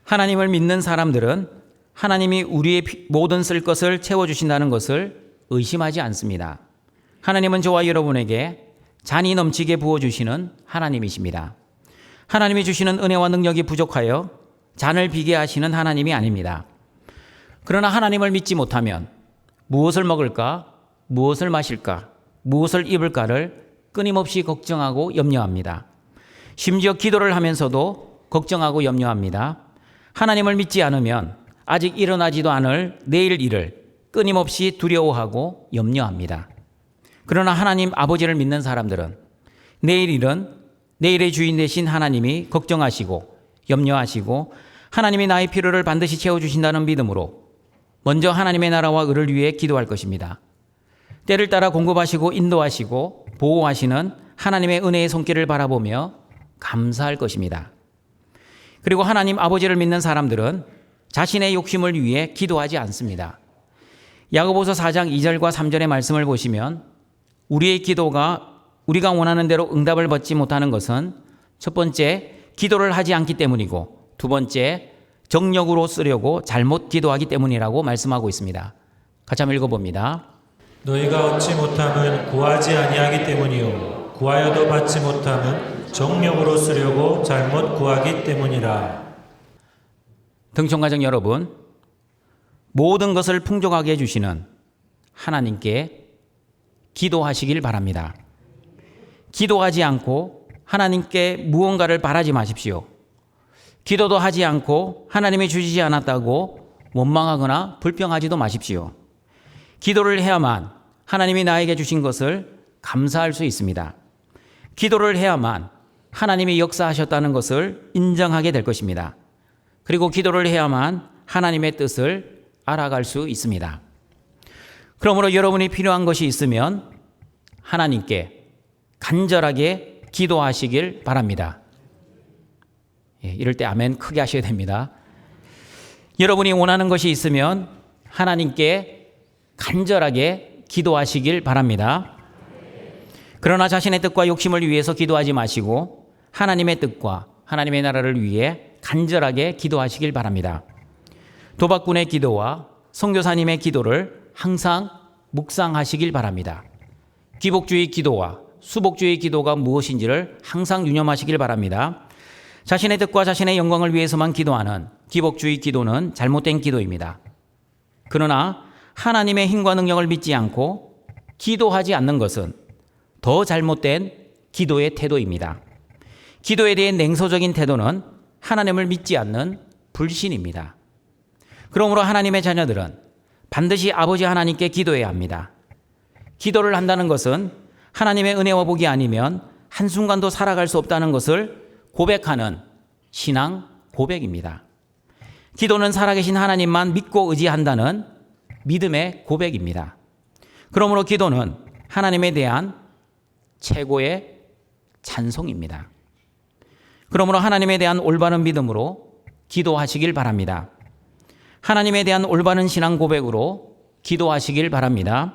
하나님을 믿는 사람들은 하나님이 우리의 모든 쓸 것을 채워주신다는 것을 의심하지 않습니다. 하나님은 저와 여러분에게 잔이 넘치게 부어주시는 하나님이십니다. 하나님이 주시는 은혜와 능력이 부족하여 잔을 비게 하시는 하나님이 아닙니다. 그러나 하나님을 믿지 못하면 무엇을 먹을까, 무엇을 마실까, 무엇을 입을까를 끊임없이 걱정하고 염려합니다. 심지어 기도를 하면서도 걱정하고 염려합니다. 하나님을 믿지 않으면 아직 일어나지도 않을 내일 일을 끊임없이 두려워하고 염려합니다. 그러나 하나님 아버지를 믿는 사람들은 내일 일은 내일의 주인 되신 하나님이 걱정하시고 염려하시고 하나님이 나의 필요를 반드시 채워주신다는 믿음으로 먼저 하나님의 나라와 의를 위해 기도할 것입니다. 때를 따라 공급하시고 인도하시고 보호하시는 하나님의 은혜의 손길을 바라보며 감사할 것입니다. 그리고 하나님 아버지를 믿는 사람들은 자신의 욕심을 위해 기도하지 않습니다. 야고보서 4장 2절과 3절의 말씀을 보시면 우리의 기도가 우리가 원하는 대로 응답을 받지 못하는 것은 첫 번째, 기도를 하지 않기 때문이고 두 번째, 정력으로 쓰려고 잘못 기도하기 때문이라고 말씀하고 있습니다. 같이 한번 읽어봅니다. 너희가 얻지 못함은 구하지 아니하기 때문이요 구하여도 받지 못함은 정력으로 쓰려고 잘못 구하기 때문이라. 등촌가정 여러분, 모든 것을 풍족하게 해주시는 하나님께 기도하시길 바랍니다. 기도하지 않고 하나님께 무언가를 바라지 마십시오. 기도도 하지 않고 하나님이 주시지 않았다고 원망하거나 불평하지도 마십시오. 기도를 해야만 하나님이 나에게 주신 것을 감사할 수 있습니다. 기도를 해야만 하나님이 역사하셨다는 것을 인정하게 될 것입니다. 그리고 기도를 해야만 하나님의 뜻을 알아갈 수 있습니다. 그러므로 여러분이 필요한 것이 있으면 하나님께 간절하게 기도하시길 바랍니다. 이럴 때 아멘 크게 하셔야 됩니다. 여러분이 원하는 것이 있으면 하나님께 간절하게 기도하시길 바랍니다. 그러나 자신의 뜻과 욕심을 위해서 기도하지 마시고 하나님의 뜻과 하나님의 나라를 위해 간절하게 기도하시길 바랍니다. 도박꾼의 기도와 선교사님의 기도를 항상 묵상하시길 바랍니다. 기복주의 기도와 수복주의 기도가 무엇인지를 항상 유념하시길 바랍니다. 자신의 뜻과 자신의 영광을 위해서만 기도하는 기복주의 기도는 잘못된 기도입니다. 그러나 하나님의 힘과 능력을 믿지 않고 기도하지 않는 것은 더 잘못된 기도의 태도입니다. 기도에 대해 냉소적인 태도는 하나님을 믿지 않는 불신입니다. 그러므로 하나님의 자녀들은 반드시 아버지 하나님께 기도해야 합니다. 기도를 한다는 것은 하나님의 은혜와 복이 아니면 한순간도 살아갈 수 없다는 것을 고백하는 신앙 고백입니다. 기도는 살아계신 하나님만 믿고 의지한다는 믿음의 고백입니다. 그러므로 기도는 하나님에 대한 최고의 찬송입니다. 그러므로 하나님에 대한 올바른 믿음으로 기도하시길 바랍니다. 하나님에 대한 올바른 신앙 고백으로 기도하시길 바랍니다.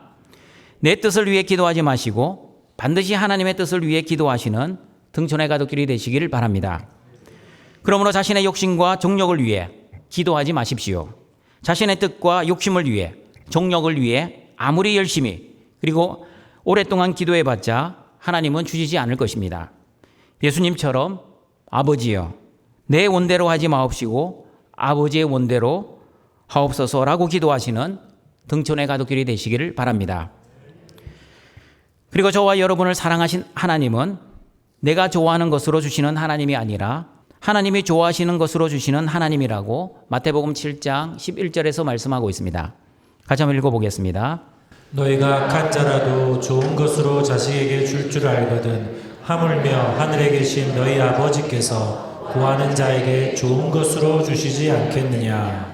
내 뜻을 위해 기도하지 마시고 반드시 하나님의 뜻을 위해 기도하시는 등촌의 가족들이 되시길 바랍니다. 그러므로 자신의 욕심과 정욕을 위해 기도하지 마십시오. 자신의 뜻과 욕심을 위해, 정욕을 위해 아무리 열심히 그리고 오랫동안 기도해봤자 하나님은 주시지 않을 것입니다. 예수님처럼 아버지여 내 원대로 하지 마옵시고 아버지의 원대로 하옵소서라고 기도하시는 등촌의 가족들이 되시기를 바랍니다. 그리고 저와 여러분을 사랑하신 하나님은 내가 좋아하는 것으로 주시는 하나님이 아니라 하나님이 좋아하시는 것으로 주시는 하나님이라고 마태복음 7장 11절에서 말씀하고 있습니다. 같이 한번 읽어보겠습니다. 너희가 악한 자라도 좋은 것으로 자식에게 줄 줄 알거든 하물며 하늘에 계신 너희 아버지께서 구하는 자에게 좋은 것으로 주시지 않겠느냐.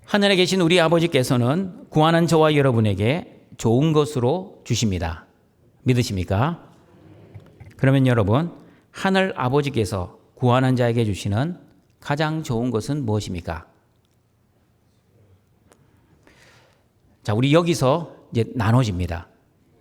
하늘에 계신 우리 아버지께서는 구하는 저와 여러분에게 좋은 것으로 주십니다. 믿으십니까? 그러면 여러분, 하늘 아버지께서 구하는 자에게 주시는 가장 좋은 것은 무엇입니까? 자, 우리 여기서 이제 나눠집니다.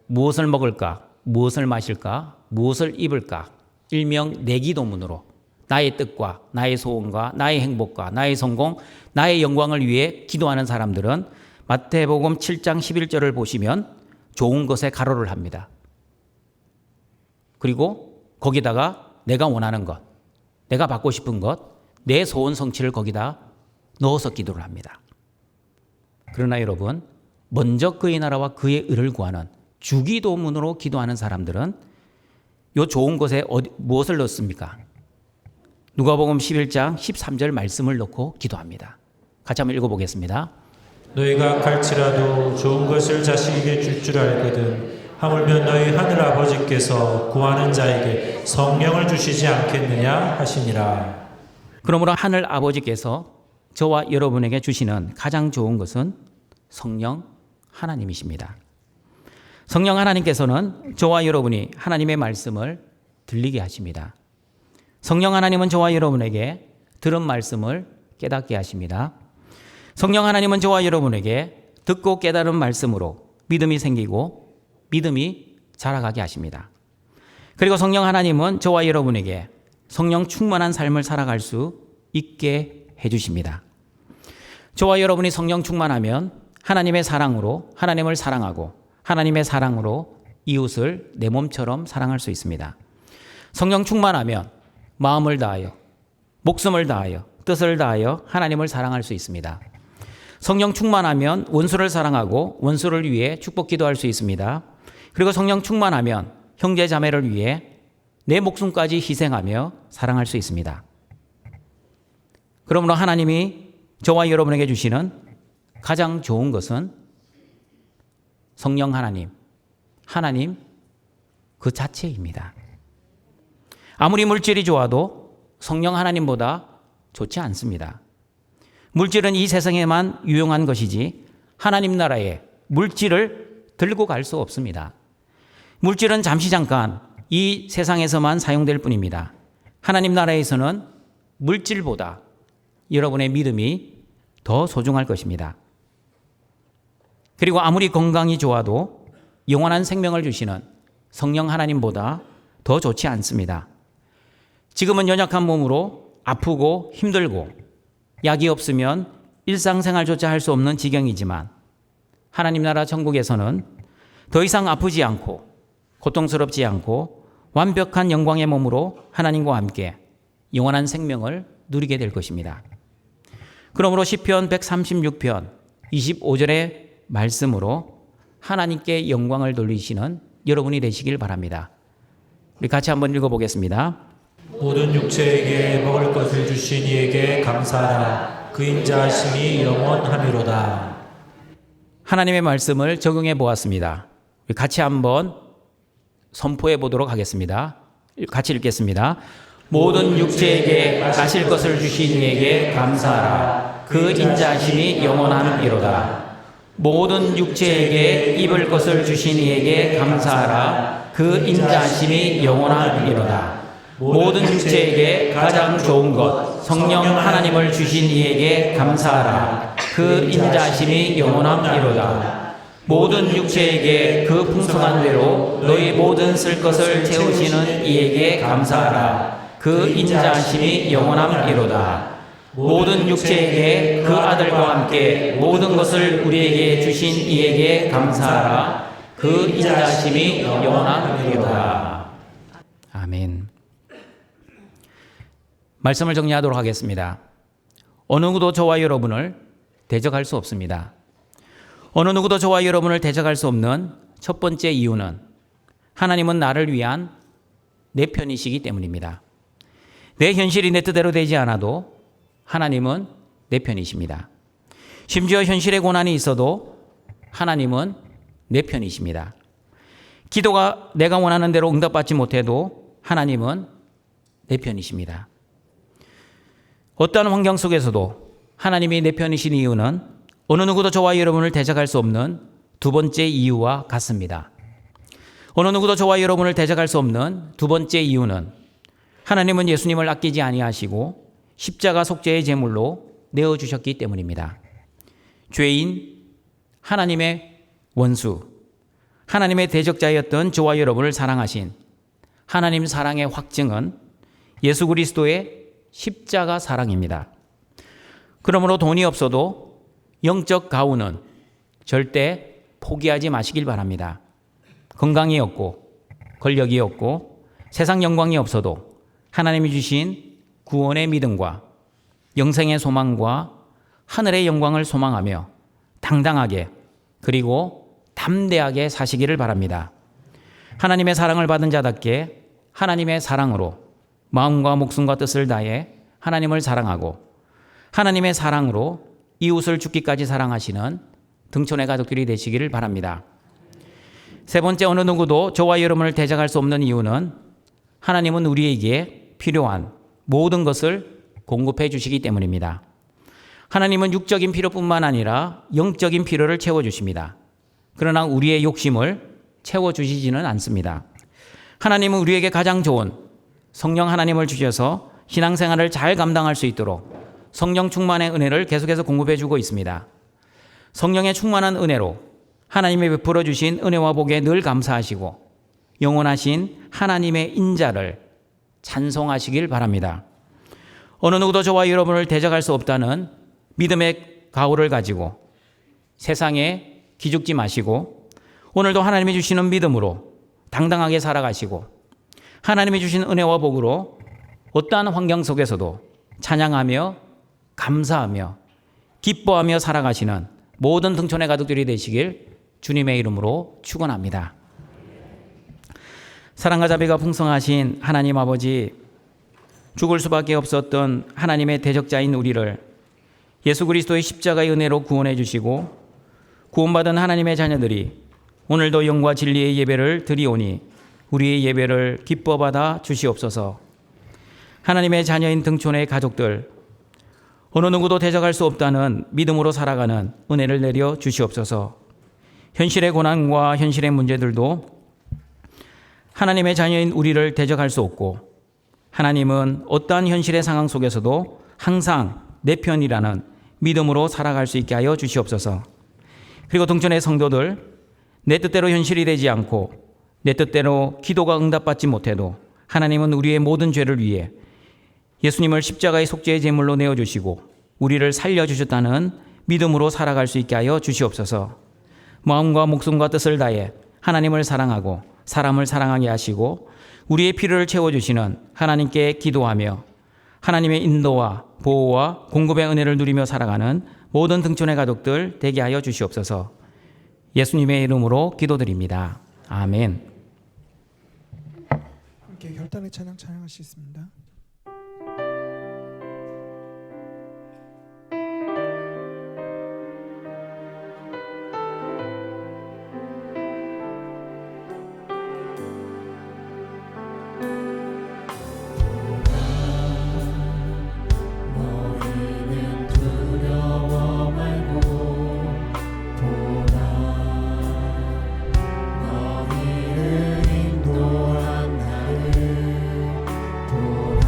무엇을 먹을까? 무엇을 마실까? 무엇을 입을까? 일명 내기도문으로 나의 뜻과 나의 소원과 나의 행복과 나의 성공, 나의 영광을 위해 기도하는 사람들은 마태복음 7장 11절을 보시면 좋은 것에 가로를 합니다. 그리고 거기다가 내가 원하는 것, 내가 받고 싶은 것, 내 소원 성취를 거기다 넣어서 기도를 합니다. 그러나 여러분, 먼저 그의 나라와 그의 의를 구하는 주기도문으로 기도하는 사람들은 요 좋은 것에 무엇을 넣습니까? 누가복음 11장 13절 말씀을 넣고 기도합니다. 같이 한번 읽어보겠습니다. 너희가 갈지라도 좋은 것을 자식에게 줄 줄 알거든 하물며 너희 하늘 아버지께서 구하는 자에게 성령을 주시지 않겠느냐 하시니라. 그러므로 하늘 아버지께서 저와 여러분에게 주시는 가장 좋은 것은 성령 하나님이십니다. 성령 하나님께서는 저와 여러분이 하나님의 말씀을 들리게 하십니다. 성령 하나님은 저와 여러분에게 들은 말씀을 깨닫게 하십니다. 성령 하나님은 저와 여러분에게 듣고 깨달은 말씀으로 믿음이 생기고 믿음이 자라가게 하십니다. 그리고 성령 하나님은 저와 여러분에게 성령 충만한 삶을 살아갈 수 있게 해주십니다. 저와 여러분이 성령 충만하면 하나님의 사랑으로 하나님을 사랑하고 하나님의 사랑으로 이웃을 내 몸처럼 사랑할 수 있습니다. 성령 충만하면 마음을 다하여 목숨을 다하여 뜻을 다하여 하나님을 사랑할 수 있습니다. 성령 충만하면 원수를 사랑하고 원수를 위해 축복 기도할 수 있습니다. 그리고 성령 충만하면 형제 자매를 위해 내 목숨까지 희생하며 사랑할 수 있습니다. 그러므로 하나님이 저와 여러분에게 주시는 가장 좋은 것은 성령 하나님 그 자체입니다. 아무리 물질이 좋아도 성령 하나님보다 좋지 않습니다. 물질은 이 세상에만 유용한 것이지 하나님 나라에 물질을 들고 갈 수 없습니다. 물질은 잠깐 이 세상에서만 사용될 뿐입니다. 하나님 나라에서는 물질보다 여러분의 믿음이 더 소중할 것입니다. 그리고 아무리 건강이 좋아도 영원한 생명을 주시는 성령 하나님보다 더 좋지 않습니다. 지금은 연약한 몸으로 아프고 힘들고 약이 없으면 일상생활조차 할 수 없는 지경이지만 하나님 나라 천국에서는 더 이상 아프지 않고 고통스럽지 않고 완벽한 영광의 몸으로 하나님과 함께 영원한 생명을 누리게 될 것입니다. 그러므로 시편 136편 25절의 말씀으로 하나님께 영광을 돌리시는 여러분이 되시길 바랍니다. 우리 같이 한번 읽어보겠습니다. 모든 육체에게 먹을 것을 주신 이에게 감사하라. 그 인자하심이 영원하미로다. 하나님의 말씀을 적용해 보았습니다. 우리 같이 한번 선포해 보도록 하겠습니다. 같이 읽겠습니다. 모든 육체에게 마실 것을 주신 이에게 감사하라. 그 인자하심이 영원하미로다. 모든 육체에게 입을 것을 주신 이에게 감사하라. 그 인자하심이 영원하미로다. 모든 육체에게 가장 좋은 것 성령 하나님을 주신 이에게 감사하라. 그 인자하심이 영원하미로다. 모든 육체에게 그 풍성한 대로 너희 모든 쓸 것을 채우시는 이에게 감사하라. 그 인자하심이 영원하미로다. 모든 육체에게 그 아들과 함께 모든 것을 우리에게 주신 이에게 감사하라. 그 인자하심이 영원하미로다. 아멘. 말씀을 정리하도록 하겠습니다. 어느 누구도 저와 여러분을 대적할 수 없습니다. 어느 누구도 저와 여러분을 대적할 수 없는 첫 번째 이유는 하나님은 나를 위한 내 편이시기 때문입니다. 내 현실이 내 뜻대로 되지 않아도 하나님은 내 편이십니다. 심지어 현실의 고난이 있어도 하나님은 내 편이십니다. 기도가 내가 원하는 대로 응답받지 못해도 하나님은 내 편이십니다. 어떠한 환경 속에서도 하나님이 내 편이신 이유는 어느 누구도 저와 여러분을 대적할 수 없는 두 번째 이유와 같습니다. 어느 누구도 저와 여러분을 대적할 수 없는 두 번째 이유는 하나님은 예수님을 아끼지 아니하시고 십자가 속죄의 제물로 내어주셨기 때문입니다. 죄인, 하나님의 원수, 하나님의 대적자였던 저와 여러분을 사랑하신 하나님 사랑의 확증은 예수 그리스도의 십자가 사랑입니다. 그러므로 돈이 없어도 영적 가훈은 절대 포기하지 마시길 바랍니다. 건강이 없고 권력이 없고 세상 영광이 없어도 하나님이 주신 구원의 믿음과 영생의 소망과 하늘의 영광을 소망하며 당당하게 그리고 담대하게 사시기를 바랍니다. 하나님의 사랑을 받은 자답게 하나님의 사랑으로 마음과 목숨과 뜻을 다해 하나님을 사랑하고 하나님의 사랑으로 이웃을 죽기까지 사랑하시는 등촌의 가족들이 되시기를 바랍니다. 세 번째, 어느 누구도 저와 여러분을 대적할 수 없는 이유는 하나님은 우리에게 필요한 모든 것을 공급해 주시기 때문입니다. 하나님은 육적인 필요뿐만 아니라 영적인 필요를 채워주십니다. 그러나 우리의 욕심을 채워주시지는 않습니다. 하나님은 우리에게 가장 좋은 성령 하나님을 주셔서 신앙생활을 잘 감당할 수 있도록 성령 충만의 은혜를 계속해서 공급해 주고 있습니다. 성령의 충만한 은혜로 하나님이 베풀어 주신 은혜와 복에 늘 감사하시고 영원하신 하나님의 인자를 찬송하시길 바랍니다. 어느 누구도 저와 여러분을 대적할 수 없다는 믿음의 가오를 가지고 세상에 기죽지 마시고 오늘도 하나님이 주시는 믿음으로 당당하게 살아가시고 하나님이 주신 은혜와 복으로 어떠한 환경 속에서도 찬양하며 감사하며 기뻐하며 살아가시는 모든 등촌의 가족들이 되시길 주님의 이름으로 축원합니다. 사랑과 자비가 풍성하신 하나님 아버지, 죽을 수밖에 없었던 하나님의 대적자인 우리를 예수 그리스도의 십자가의 은혜로 구원해 주시고 구원받은 하나님의 자녀들이 오늘도 영과 진리의 예배를 드리오니 우리의 예배를 기뻐 받아 주시옵소서. 하나님의 자녀인 등촌의 가족들, 어느 누구도 대적할 수 없다는 믿음으로 살아가는 은혜를 내려 주시옵소서. 현실의 고난과 현실의 문제들도 하나님의 자녀인 우리를 대적할 수 없고 하나님은 어떠한 현실의 상황 속에서도 항상 내 편이라는 믿음으로 살아갈 수 있게 하여 주시옵소서. 그리고 등촌의 성도들, 내 뜻대로 현실이 되지 않고 내 뜻대로 기도가 응답받지 못해도 하나님은 우리의 모든 죄를 위해 예수님을 십자가의 속죄의 제물로 내어주시고 우리를 살려주셨다는 믿음으로 살아갈 수 있게 하여 주시옵소서. 마음과 목숨과 뜻을 다해 하나님을 사랑하고 사람을 사랑하게 하시고 우리의 필요를 채워주시는 하나님께 기도하며 하나님의 인도와 보호와 공급의 은혜를 누리며 살아가는 모든 등촌의 가족들 되게 하여 주시옵소서. 예수님의 이름으로 기도드립니다. 아멘. 함께 결단의 찬양 찬양할 수 있습니다. 너희는 두려워 말고 보라. 너희를 인도한 나를 보라.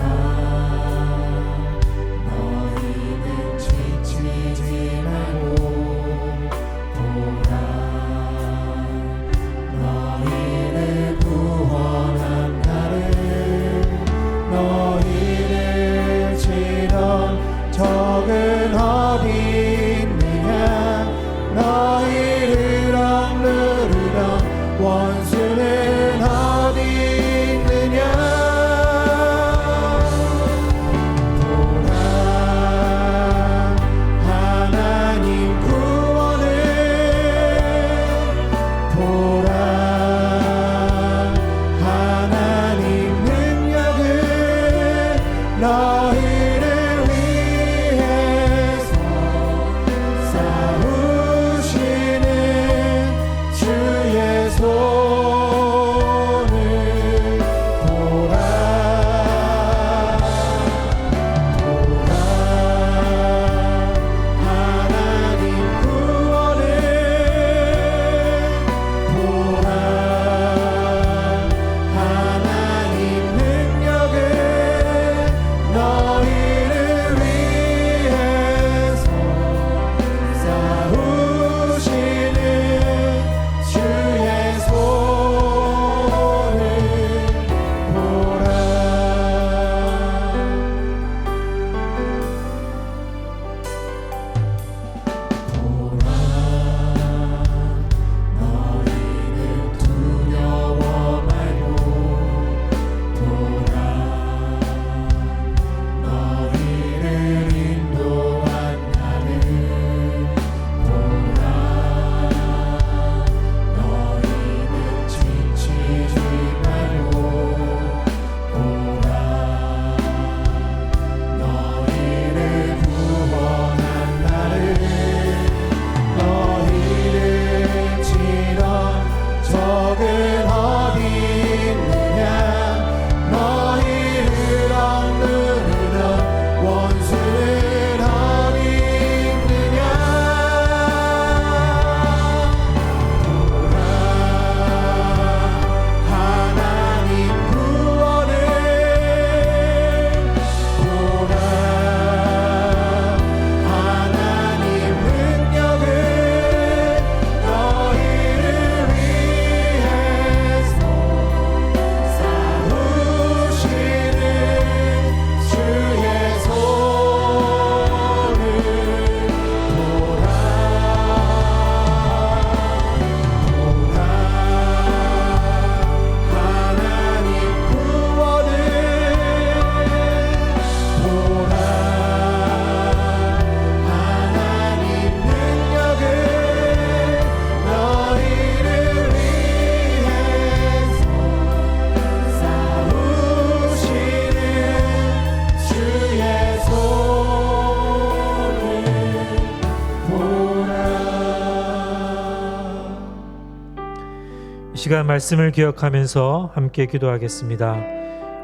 시간 말씀을 기억하면서 함께 기도하겠습니다.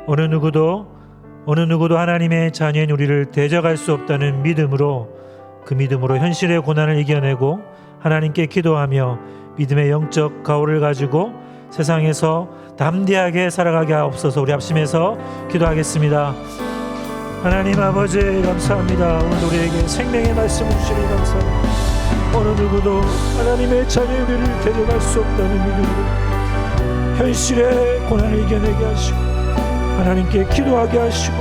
어느 누구도 하나님의 자녀인 우리를 대적할 수 없다는 믿음으로, 그 믿음으로 현실의 고난을 이겨내고 하나님께 기도하며 믿음의 영적 가오를 가지고 세상에서 담대하게 살아가게 하옵소서. 우리 합심해서 기도하겠습니다. 하나님 아버지 감사합니다. 오늘 우리에게 생명의 말씀을 주시니 감사합니다. 어느 누구도 하나님의 자녀의 우리를 대적할 수 없다는 믿음으로 현실의 고난을 이겨내게 하시고 하나님께 기도하게 하시고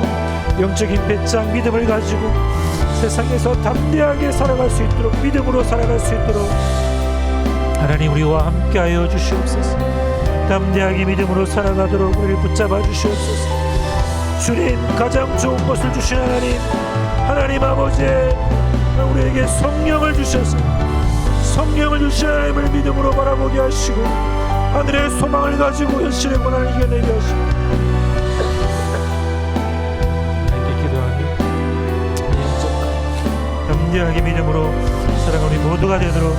영적인 배짱 믿음을 가지고 세상에서 담대하게 살아갈 수 있도록, 믿음으로 살아갈 수 있도록 하나님 우리와 함께하여 주시옵소서. 담대하게 믿음으로 살아가도록 우리를 붙잡아 주시옵소서. 주님, 가장 좋은 것을 주신 하나님 아버지, 우리에게 성령을 주셔서 성령을 주신 하나님을 믿음으로 바라보게 하시고 하늘의 소망을 가지고 현실의 고난을 이겨내게 하시고 하나님께 기도하며 담대하게 믿음으로 살아가는 우리 모두가 되도록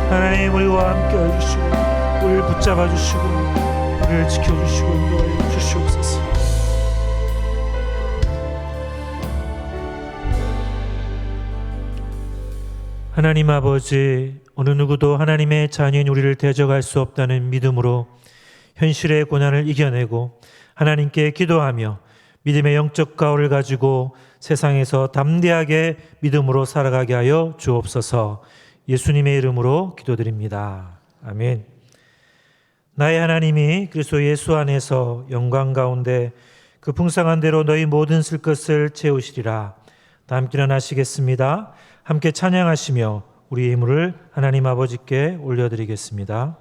하나님 우리와 함께 해주시고 우리를 붙잡아 주시고 우리를 지켜주시고 인도하여 주시옵소서. 하나님 아버지, 어느 누구도 하나님의 자녀인 우리를 대적할 수 없다는 믿음으로 현실의 고난을 이겨내고 하나님께 기도하며 믿음의 영적 가오를 가지고 세상에서 담대하게 믿음으로 살아가게 하여 주옵소서. 예수님의 이름으로 기도드립니다. 아멘. 나의 하나님이 그리스도 예수 안에서 영광 가운데 그 풍성한 대로 너희 모든 쓸 것을 채우시리라. 다 함께 일어나시겠습니다. 함께 찬양하시며 우리의 힘을 하나님 아버지께 올려드리겠습니다.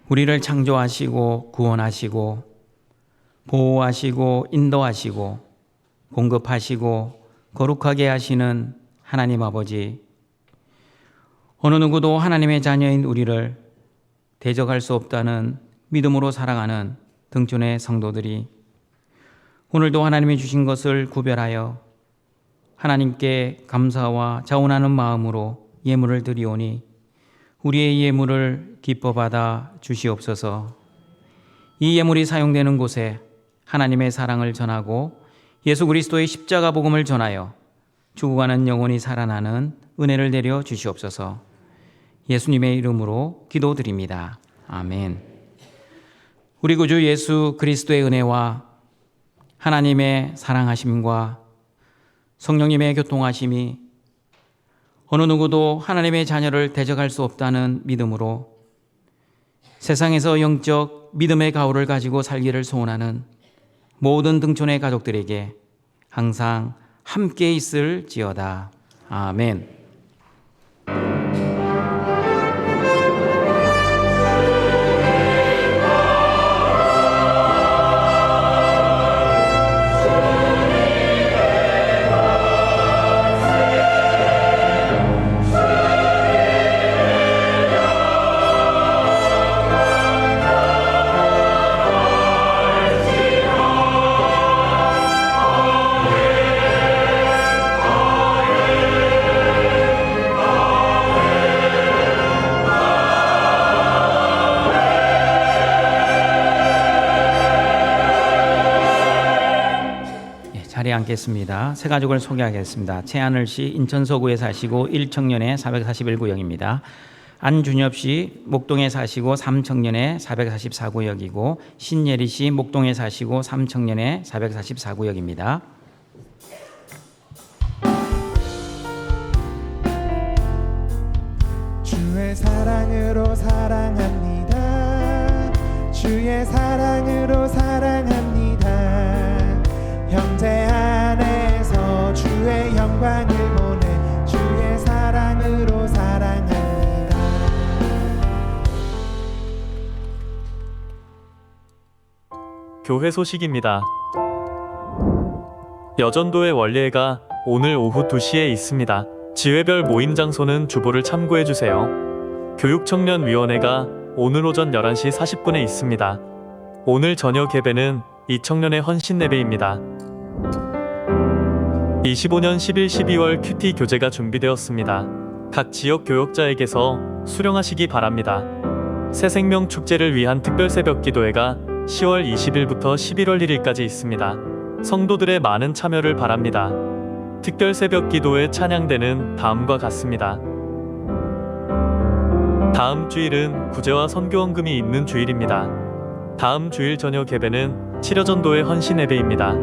우리를 창조하시고 구원하시고 보호하시고 인도하시고 공급하시고 거룩하게 하시는 하나님 아버지, 어느 누구도 하나님의 자녀인 우리를 대적할 수 없다는 믿음으로 살아가는 등촌의 성도들이 오늘도 하나님이 주신 것을 구별하여 하나님께 감사와 자원하는 마음으로 예물을 드리오니 우리의 예물을 기뻐 받아 주시옵소서. 이 예물이 사용되는 곳에 하나님의 사랑을 전하고 예수 그리스도의 십자가 복음을 전하여 죽어가는 영혼이 살아나는 은혜를 내려 주시옵소서. 예수님의 이름으로 기도드립니다. 아멘. 우리 구주 예수 그리스도의 은혜와 하나님의 사랑하심과 성령님의 교통하심이 어느 누구도 하나님의 자녀를 대적할 수 없다는 믿음으로 세상에서 영적 믿음의 가호를 가지고 살기를 소원하는 모든 등촌의 가족들에게 항상 함께 있을지어다. 아멘. 자리에 앉겠습니다. 세 가족을 소개하겠습니다. 최하늘 씨 인천 서구에 사시고 1청년에 441구역입니다. 안준엽 씨 목동에 사시고 3청년에 444구역이고 신예리 씨 목동에 사시고 3청년에 444구역입니다. 주의 사랑으로 사랑합니다. 주의 사랑으로 사랑합니다. 형제 안에서 주의 영광을 보내 주의 사랑으로 사랑합니다. 교회 소식입니다. 여전도의 원례회가 오늘 오후 2시에 있습니다. 지회별 모임 장소는 주보를 참고해 주세요. 교육청년위원회가 오늘 오전 11시 40분에 있습니다. 오늘 저녁 예배는 이청년의 헌신 예배입니다. 25년 11, 12월 큐티 교재가 준비되었습니다. 각 지역 교역자에게서 수령하시기 바랍니다. 새생명 축제를 위한 특별 새벽 기도회가 10월 20일부터 11월 1일까지 있습니다. 성도들의 많은 참여를 바랍니다. 특별 새벽 기도회 찬양대는 다음과 같습니다. 다음 주일은 구제와 선교원금이 있는 주일입니다. 다음 주일 저녁 예배는 칠여전도의 헌신 예배입니다.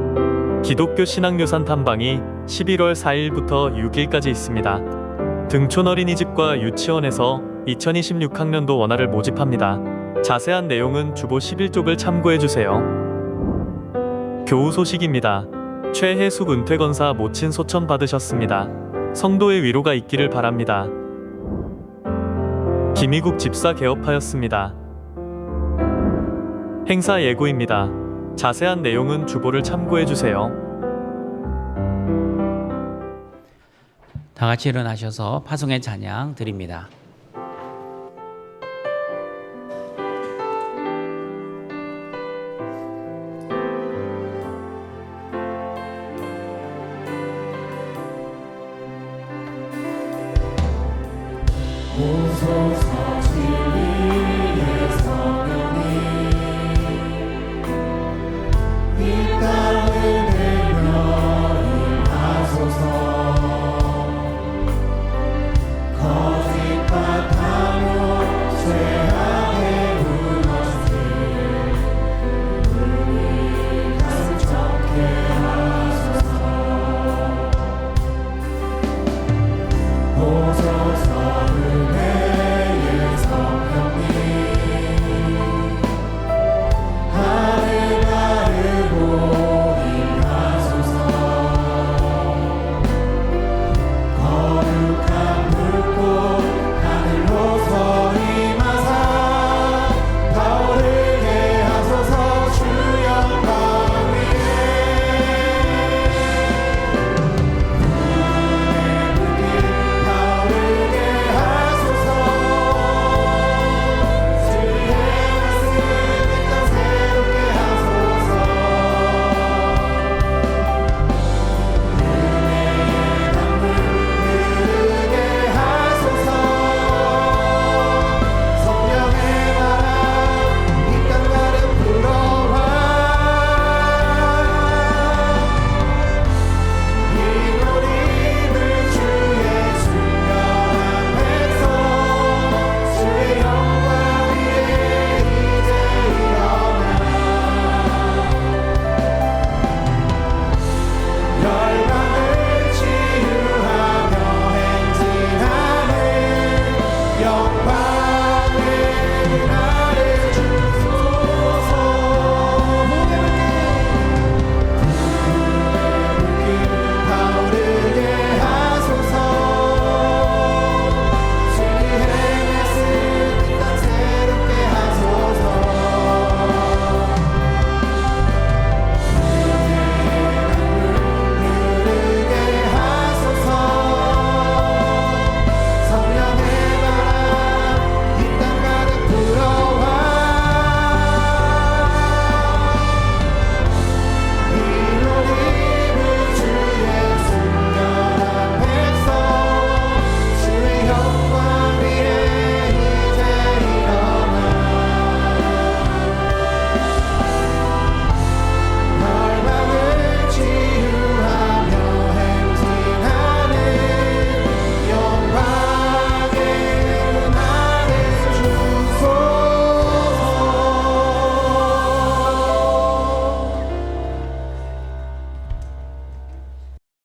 기독교 신앙유산 탐방이 11월 4일부터 6일까지 있습니다. 등촌 어린이집과 유치원에서 2026학년도 원화를 모집합니다. 자세한 내용은 주보 11쪽을 참고해주세요. 교우 소식입니다. 최혜숙 은퇴건사 모친 소천 받으셨습니다. 성도의 위로가 있기를 바랍니다. 김희국 집사 개업하였습니다. 행사 예고입니다. 자세한 내용은 주보를 참고해주세요. 다 같이 일어나셔서 파송의 찬양 드립니다. 오소서